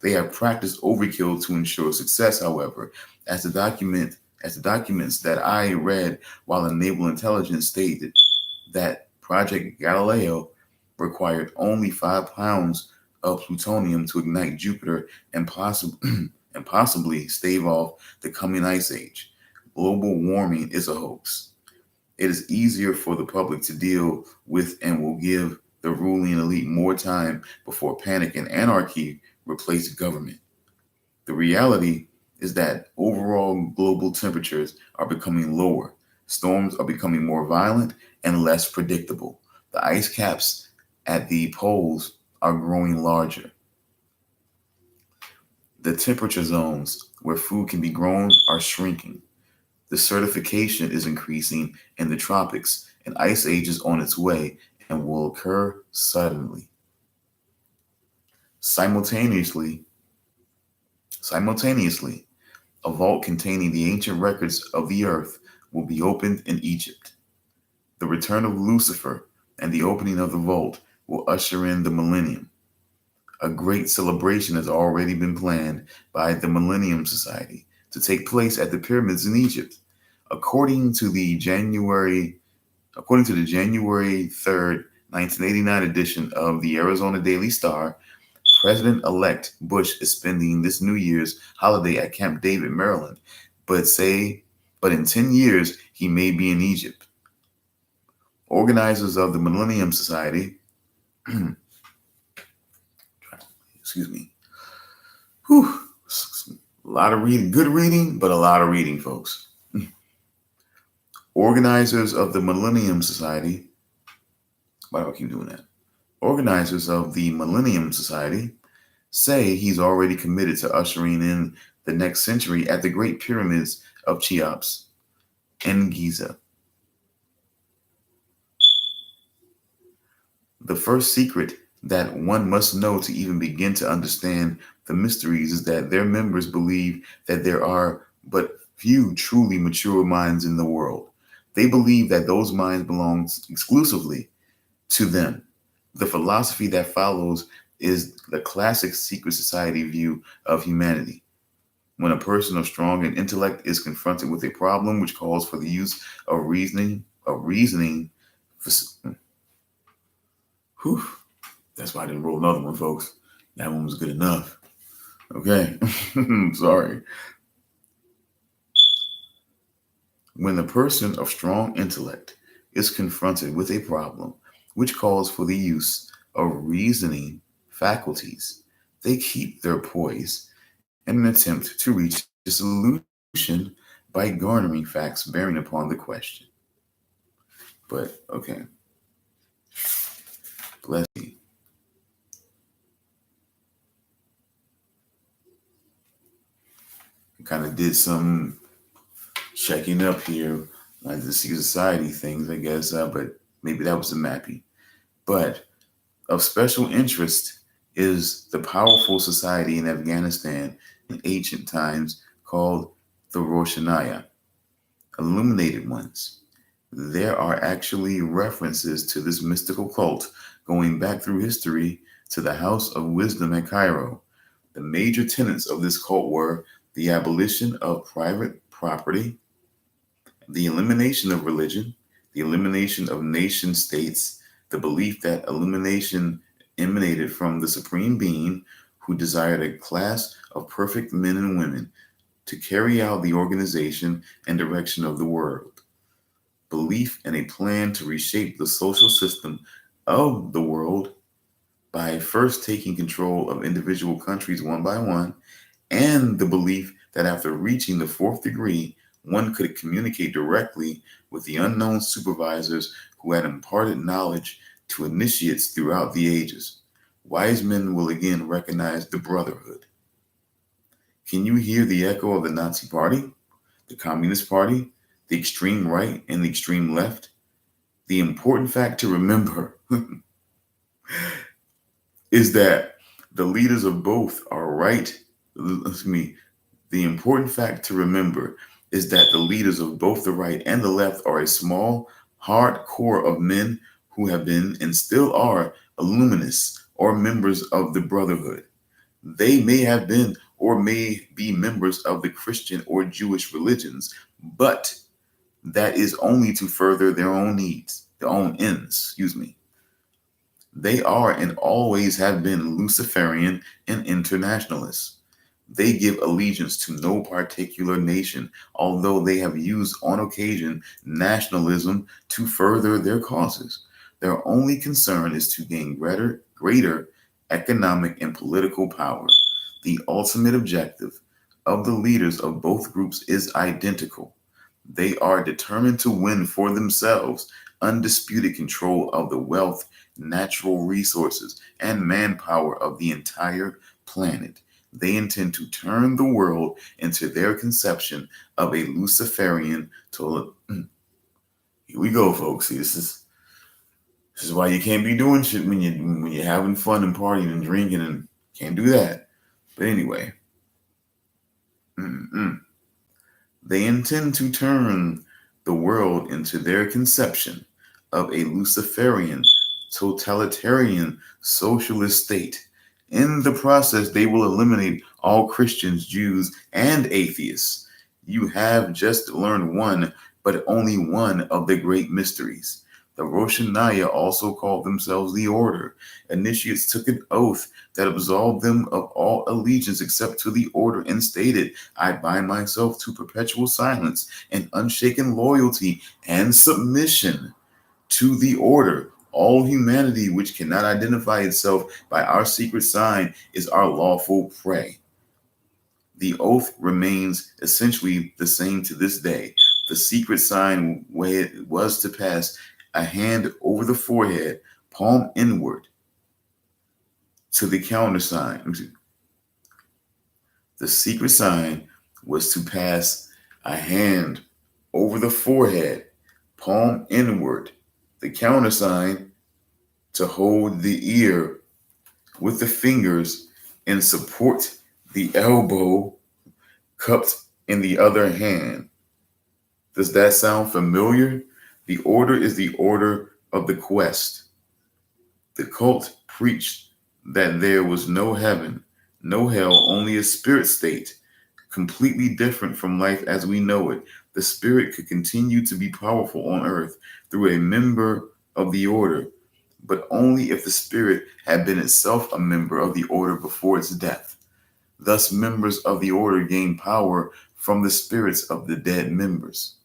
They have practiced overkill to ensure success, however, as the documents that I read while in naval intelligence stated that Project Galileo required only 5 pounds of plutonium to ignite Jupiter and possibly stave off the coming ice age. Global warming is a hoax. It is easier for the public to deal with and will give the ruling elite more time before panic and anarchy replace government. The reality is that overall global temperatures are becoming lower, storms are becoming more violent and less predictable. The ice caps at the poles are growing larger. The temperature zones where food can be grown are shrinking. The certification is increasing in the tropics. An ice age is on its way and will occur suddenly. Simultaneously, simultaneously, a vault containing the ancient records of the earth will be opened in Egypt. The return of Lucifer and the opening of the vault will usher in the millennium. A great celebration has already been planned by the Millennium Society to take place at the pyramids in Egypt. According to the January 3rd, 1989 edition of the Arizona Daily Star, President-elect Bush is spending this New Year's holiday at Camp David, Maryland, but in 10 years he may be in Egypt. Organizers of the Millennium Society, excuse me, whew, a lot of reading, good reading, but a lot of reading, folks. Organizers of the Millennium Society, why do I keep doing that? Organizers of the Millennium Society say he's already committed to ushering in the next century at the Great Pyramids of Cheops in Giza. The first secret that one must know to even begin to understand the mysteries is that their members believe that there are but few truly mature minds in the world. They believe that those minds belong exclusively to them. The philosophy that follows is the classic secret society view of humanity. When a person of strong intellect is confronted with a problem which calls for the use of reasoning, whew, that's why I didn't roll another one, folks. That one was good enough. Okay, sorry. When a person of strong intellect is confronted with a problem which calls for the use of reasoning faculties, they keep their poise in an attempt to reach a solution by garnering facts bearing upon the question. But, okay, let's see. Kind of did some checking up here on the secret society things, I guess, but maybe that was a mappy. But of special interest is the powerful society in Afghanistan in ancient times called the Roshanaya, illuminated ones. There are actually references to this mystical cult going back through history to the House of Wisdom at Cairo. The major tenets of this cult were the abolition of private property, the elimination of religion, the elimination of nation states, the belief that illumination emanated from the supreme being who desired a class of perfect men and women to carry out the organization and direction of the world. Belief in a plan to reshape the social system of the world by first taking control of individual countries one by one, and the belief that after reaching the fourth degree, one could communicate directly with the unknown supervisors who had imparted knowledge to initiates throughout the ages. Wise men will again recognize the brotherhood. Can you hear the echo of the Nazi Party, the Communist Party, the extreme right, and the extreme left? The important fact to remember is that the leaders of both are right. The important fact to remember is that the leaders of both the right and the left are a small, hard core of men who have been and still are illuminists or members of the brotherhood. They may have been or may be members of the Christian or Jewish religions, but that is only to further their own needs, their own ends, They are and always have been Luciferian and internationalists. They give allegiance to no particular nation, although they have used on occasion nationalism to further their causes. Their only concern is to gain greater economic and political power. The ultimate objective of the leaders of both groups is identical. They are determined to win for themselves undisputed control of the wealth, natural resources, and manpower of the entire planet. They intend to turn the world into their conception of a Luciferian total. Here we go, folks. See, this is why you can't be doing shit when you're having fun and partying and drinking, and can't do that. But anyway, they intend to turn the world into their conception of a Luciferian totalitarian socialist state. In the process, they will eliminate all Christians, Jews, and atheists. You have just learned one, but only one of the great mysteries. The Roshanaya also called themselves the Order. Initiates took an oath that absolved them of all allegiance except to the Order and stated, I bind myself to perpetual silence and unshaken loyalty and submission to the Order. All humanity which cannot identify itself by our secret sign is our lawful prey. The oath remains essentially the same to this day. The secret sign was to pass a hand over the forehead, palm inward, to the countersign. The secret sign was to pass a hand over the forehead, palm inward, the countersign to hold the ear with the fingers and support the elbow cupped in the other hand. Does that sound familiar? The Order is the order of the quest. The cult preached that there was no heaven, no hell, only a spirit state, completely different from life as we know it. The spirit could continue to be powerful on earth through a member of the Order, but only if the spirit had been itself a member of the Order before its death. Thus, members of the Order gain power from the spirits of the dead members.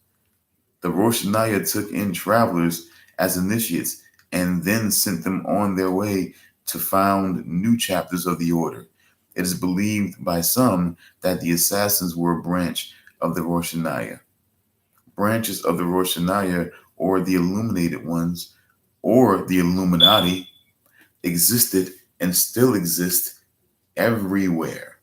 The Roshanaya took in travelers as initiates and then sent them on their way to found new chapters of the Order. It is believed by some that the assassins were a branch of the Roshanaya. Branches of the Roshanaya, or the illuminated ones, or the Illuminati, existed and still exist everywhere.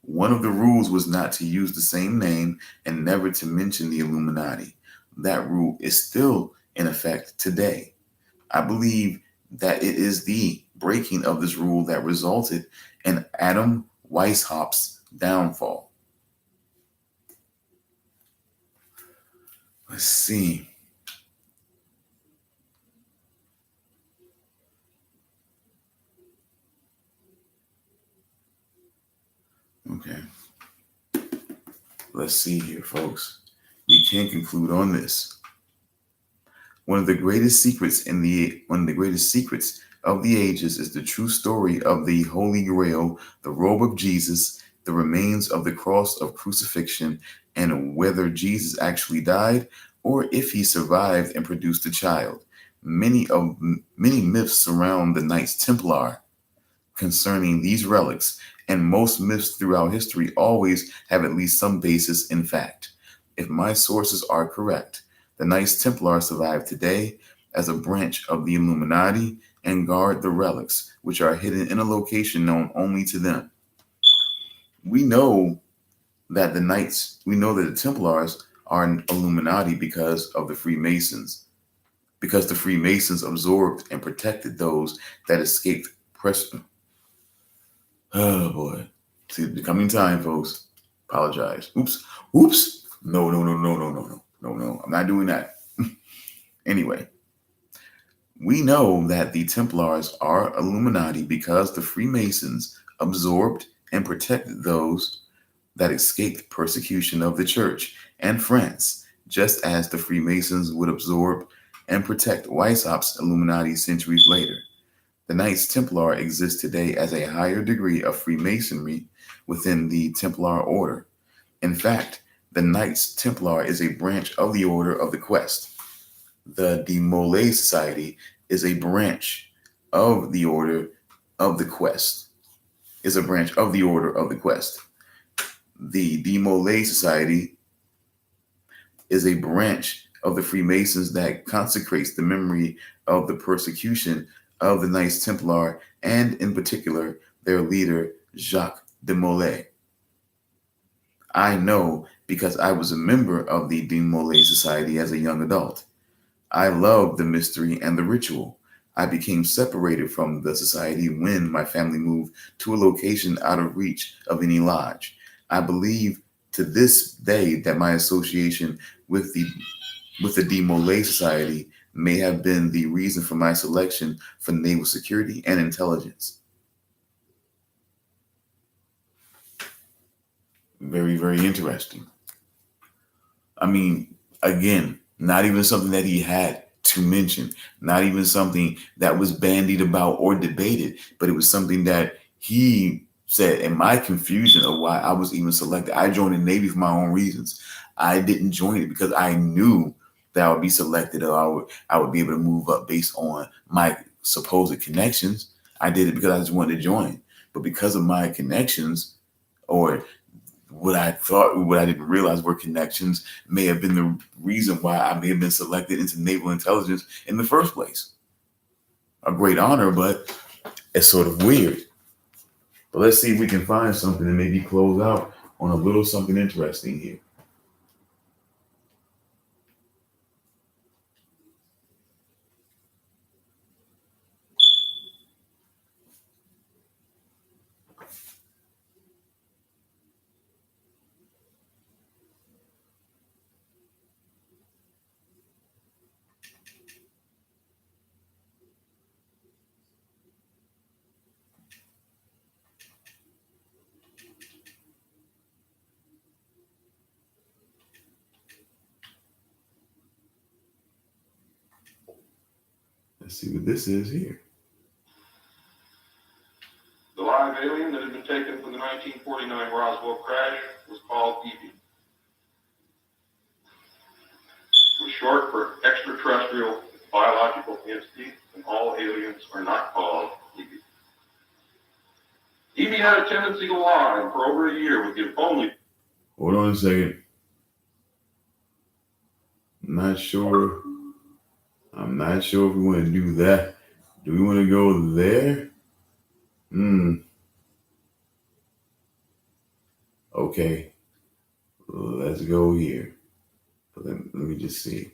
One of the rules was not to use the same name and never to mention the Illuminati. That rule is still in effect today. I believe that it is the breaking of this rule that resulted in Adam Weishaupt's downfall. Let's see. Okay. Let's see here, folks. We can conclude on this. One of the greatest secrets of the ages is the true story of the Holy Grail, the robe of Jesus, the remains of the cross of crucifixion, and whether Jesus actually died or if he survived and produced a child. Many myths surround the Knights Templar concerning these relics, and most myths throughout history always have at least some basis in fact. If my sources are correct, the Knights Templar survive today as a branch of the Illuminati and guard the relics, which are hidden in a location known only to them. We know that the Templars are an Illuminati because of the Freemasons, because the Freemasons absorbed and protected those that escaped oppression. Oh boy. See, the coming time, folks. Apologize. Oops. No. I'm not doing that. Anyway, we know that the Templars are Illuminati because the Freemasons absorbed and protected those that escaped persecution of the church and France, just as the Freemasons would absorb and protect Weishaupt's Illuminati centuries later. The Knights Templar exist today as a higher degree of Freemasonry within the Templar Order. In fact, the Knights Templar is a branch of the Order of the Quest. The De Molay Society is a branch of the Order of the Quest. The De Molay Society is a branch of the Freemasons that consecrates the memory of the persecution of the Knights Templar, and in particular, their leader, Jacques de Molay. I know because I was a member of the De Molay Society as a young adult. I loved the mystery and the ritual. I became separated from the society when my family moved to a location out of reach of any lodge. I believe to this day that my association with the De Molay Society may have been the reason for my selection for naval security and intelligence. Very, very interesting. I mean, again, not even something that he had to mention, not even something that was bandied about or debated, but it was something that he said. In my confusion of why I was even selected, I joined the Navy for my own reasons. I didn't join it because I knew that I would be selected, or I would be able to move up based on my supposed connections. I did it because I just wanted to join. But because of my connections, or what I didn't realize were connections, may have been the reason why I may have been selected into naval intelligence in the first place. A great honor, but it's sort of weird. But let's see if we can find something and maybe close out on a little something interesting here. Let's see what this is here. The live alien that had been taken from the 1949 Roswell crash was called EV. It was short for extraterrestrial biological entity, and all aliens are not called EV. EV had a tendency to lie, and for over a year would give only... Hold on a second. I'm not sure if we want to do that. Do we want to go there? Okay, let's go here. Let me just see.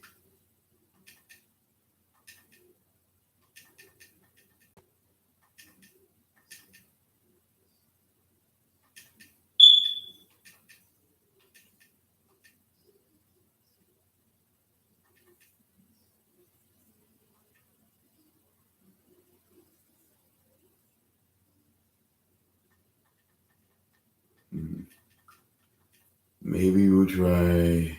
Maybe we'll try.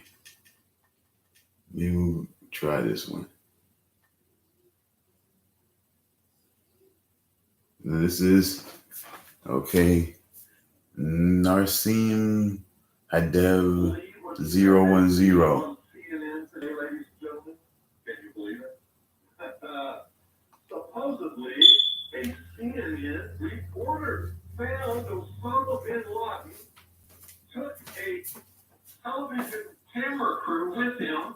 Maybe we'll try this one. This is okay. Narsim Hadev 010. CNN today, ladies and gentlemen. Can you believe it? Supposedly, a CNN reporter found Osama bin Laden, took a television camera crew with him,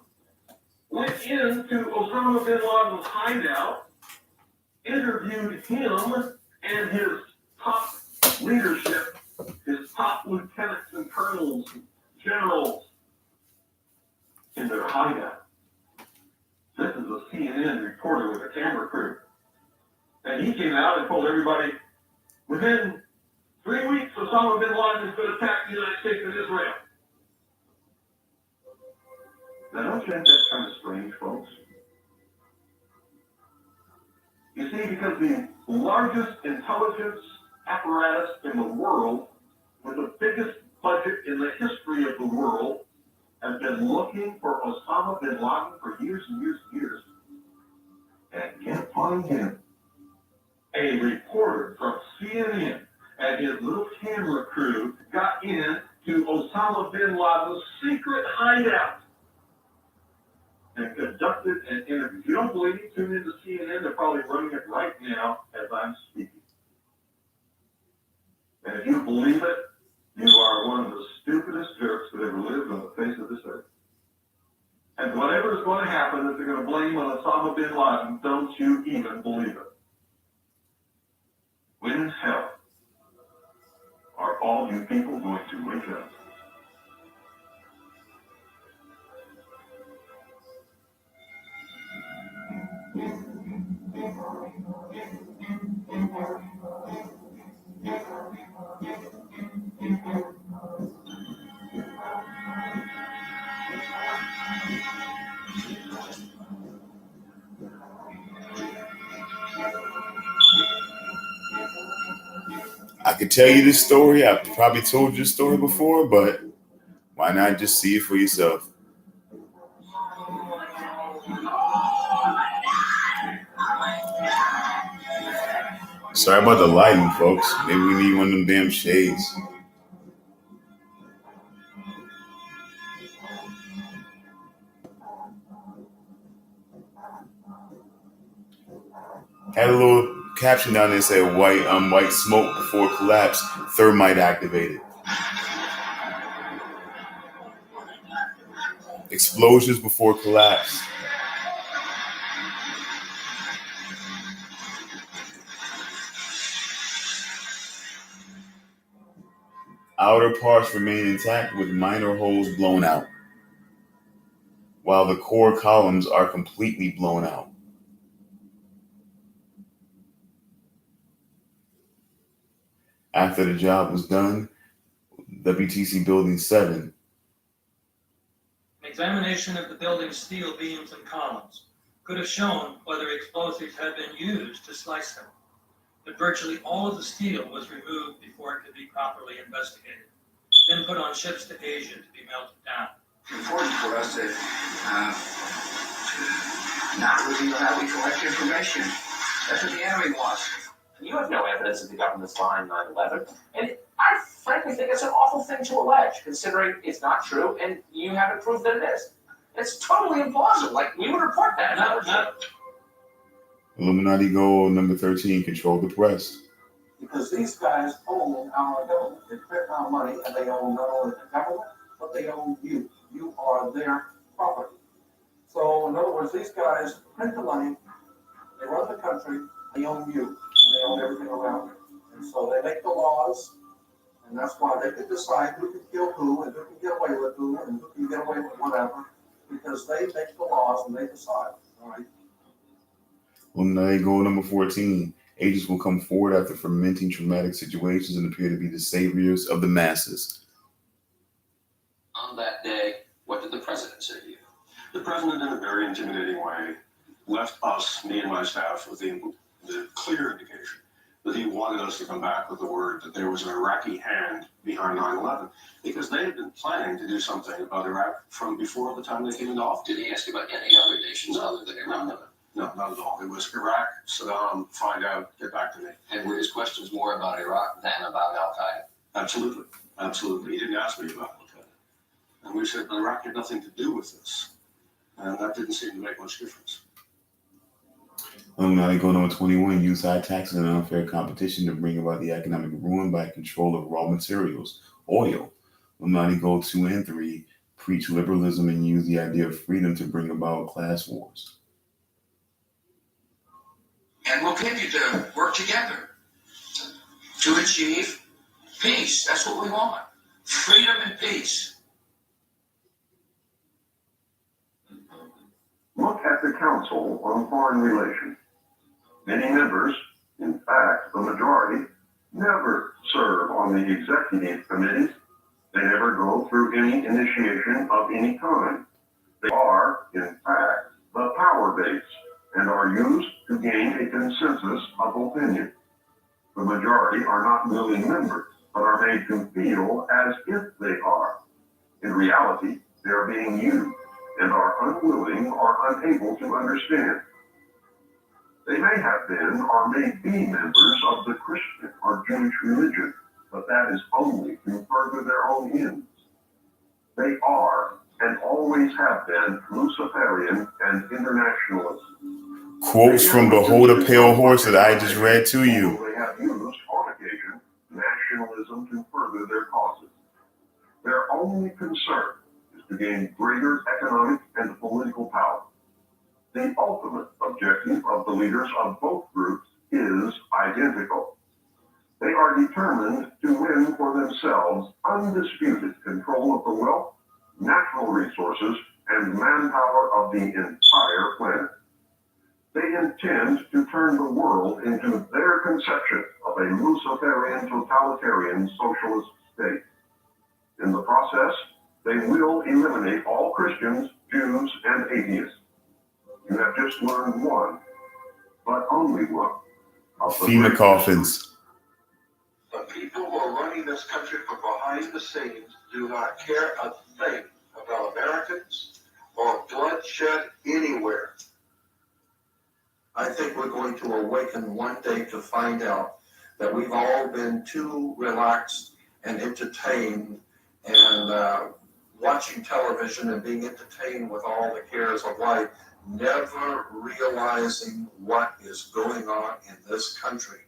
went into Osama bin Laden's hideout, interviewed him and his top leadership, his top lieutenants and colonels, and generals in their hideout. This is a CNN reporter with a camera crew. And he came out and told everybody, within 3 weeks, Osama bin Laden is going to attack the United States and Israel. Now, don't you think that's kind of strange, folks? You see, because the largest intelligence apparatus in the world, with the biggest budget in the history of the world, has been looking for Osama bin Laden for years and years and years, and can't find him. A reporter from CNN and his little camera crew got in to Osama bin Laden's secret hideout and conducted an interview. If you don't believe me, tune into CNN. They're probably running it right now as I'm speaking. And if you believe it, you are one of the stupidest jerks that ever lived on the face of this earth. And whatever is going to happen that they're going to blame on Osama bin Laden, don't you even believe it. When in hell are all you people going to wake up? I could tell you this story. I've probably told you this story before, but why not just see it for yourself? Sorry about the lighting, folks. Maybe we need one of them damn shades. Had a little caption down there that said white smoke before collapse, thermite activated. Explosions before collapse. Outer parts remain intact with minor holes blown out, while the core columns are completely blown out. After the job was done, WTC Building 7. Examination of the building's steel beams and columns could have shown whether explosives had been used to slice them, but virtually all of the steel was removed before it could be properly investigated, then put on ships to Asia to be melted down. It's important for us to not reveal how we collect information. That's what the enemy wants. You have no evidence that the government's behind 9/11, and I frankly think it's an awful thing to allege, considering it's not true, and you haven't proved that it is. It's totally implausible. Like, we would report that if that were true. Illuminati goal number 13, control the press. Because these guys own our government. They print our money, and they own not only the government, but they own you. You are their property. So, in other words, these guys print the money, they run the country, they own you, and they own everything around you. And so they make the laws, And that's why they can decide who can kill who and who can get away with who and who can get away with whatever, because they make the laws and they decide, all right? Well, now you go number 14. Agents will come forward after fermenting traumatic situations and appear to be the saviors of the masses. On that day, what did the president say to you? The president, in a very intimidating way, left us, me and my staff, with the clear indication that he wanted us to come back with the word that there was an Iraqi hand behind 9/11, because they had been planning to do something about Iraq from before the time they came into office. Did he ask you about any other nations other than Iraq? No, not at all. It was Iraq, Saddam, find out, get back to me. And were his questions more about Iraq than about Al Qaeda? Absolutely. Absolutely. He didn't ask me about it. And we said, but Iraq had nothing to do with this. And that didn't seem to make much difference. Now they go number 21. Use high taxes and unfair competition to bring about the economic ruin by control of raw materials, oil. Now they go 2 and 3. Preach liberalism and use the idea of freedom to bring about class wars. And we'll continue to work together to achieve peace. That's what we want. Freedom and peace. Look at the Council on Foreign Relations. Many members, in fact, the majority, never serve on the executive committees. They never go through any initiation of any kind. They are, in fact, the power base and are used to gain a consensus of opinion. The majority are not willing members, but are made to feel as if they are. In reality, they are being used and are unwilling or unable to understand. They may have been or may be members of the Christian or Jewish religion, but that is only to further their own ends. They are and always have been Luciferian and internationalists. Quotes from Behold a Pale Horse that I just read to you. They have used, on occasion, nationalism to further their causes. Their only concern is to gain greater economic and political power. The ultimate objective of the leaders of both groups is identical. They are determined to win for themselves undisputed control of the wealth, natural resources, and manpower of the entire planet. They intend to turn the world into their conception of a Luciferian totalitarian socialist state. In the process, they will eliminate all Christians, Jews, and atheists. You have just learned one, but only one, of the FEMA coffins. The people who are running this country from behind the scenes do not care a thing about Americans or bloodshed anywhere. I think we're going to awaken one day to find out that we've all been too relaxed and entertained and watching television and being entertained with all the cares of life, never realizing what is going on in this country.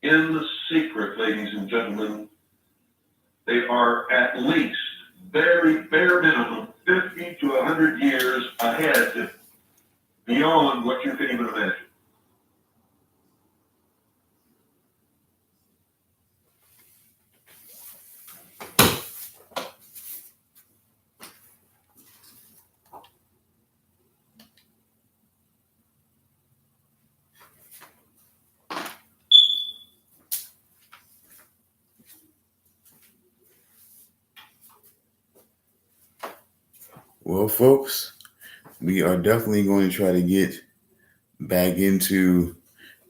In the secret, ladies and gentlemen, they are at least, very bare minimum, 50 to 100 years ahead, beyond what you can even imagine. Well, folks, we are definitely going to try to get back into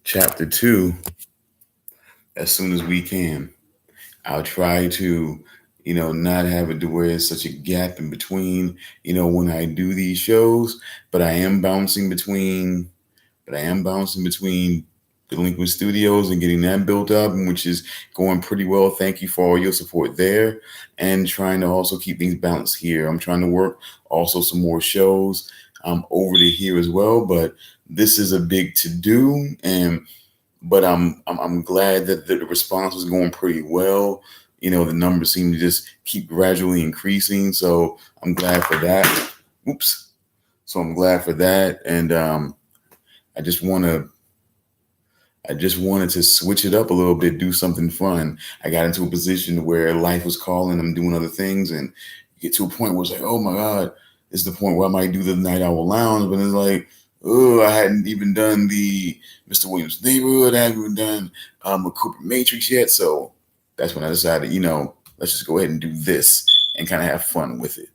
chapter 2 as soon as we can. I'll try to, not have it to where it's such a gap in between, when I do these shows, but I am bouncing between Delinquent Studios and getting that built up, which is going pretty well. Thank you for all your support there, and trying to also keep things balanced here. I'm trying to work also some more shows over to here as well, but this is a big to do, but I'm glad that the response is going pretty well. The numbers seem to just keep gradually increasing, so I'm glad for that. So I'm glad for that, and I I just wanted to switch it up a little bit, do something fun. I got into a position where life was calling. I'm doing other things, and get to a point where it's like, oh my God, it's the point where I might do the Night Owl Lounge, but it's like, oh, I hadn't even done the Mr. Williams Neighborhood. I haven't even done a Cooper Matrix yet. So that's when I decided, let's just go ahead and do this and kind of have fun with it.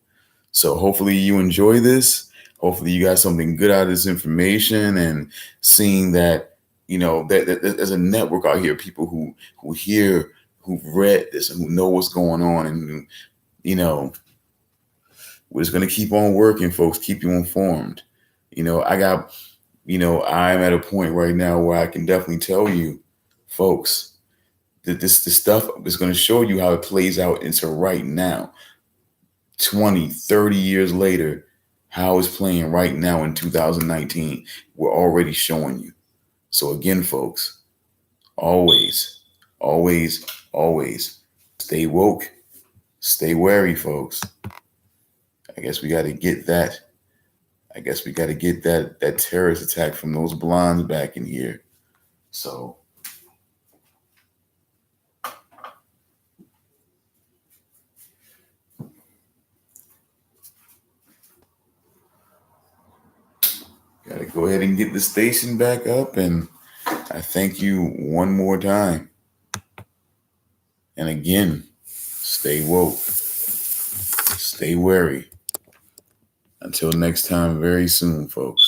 So hopefully you enjoy this. Hopefully you got something good out of this information, and seeing that, that there's a network out here, people who hear, who've read this and who know what's going on, and we're just going to keep on working, folks, keep you informed. I'm at a point right now where I can definitely tell you, folks, that this stuff is going to show you how it plays out into right now. 20, 30 years later, how it's playing right now in 2019. We're already showing you. So again, folks, always, always, always stay woke, stay wary, folks. I guess we got to get that. That terrorist attack from those blondes back in here. So got to go ahead and get the station back up, and I thank you one more time. And again, stay woke, stay wary. Until next time, very soon, folks.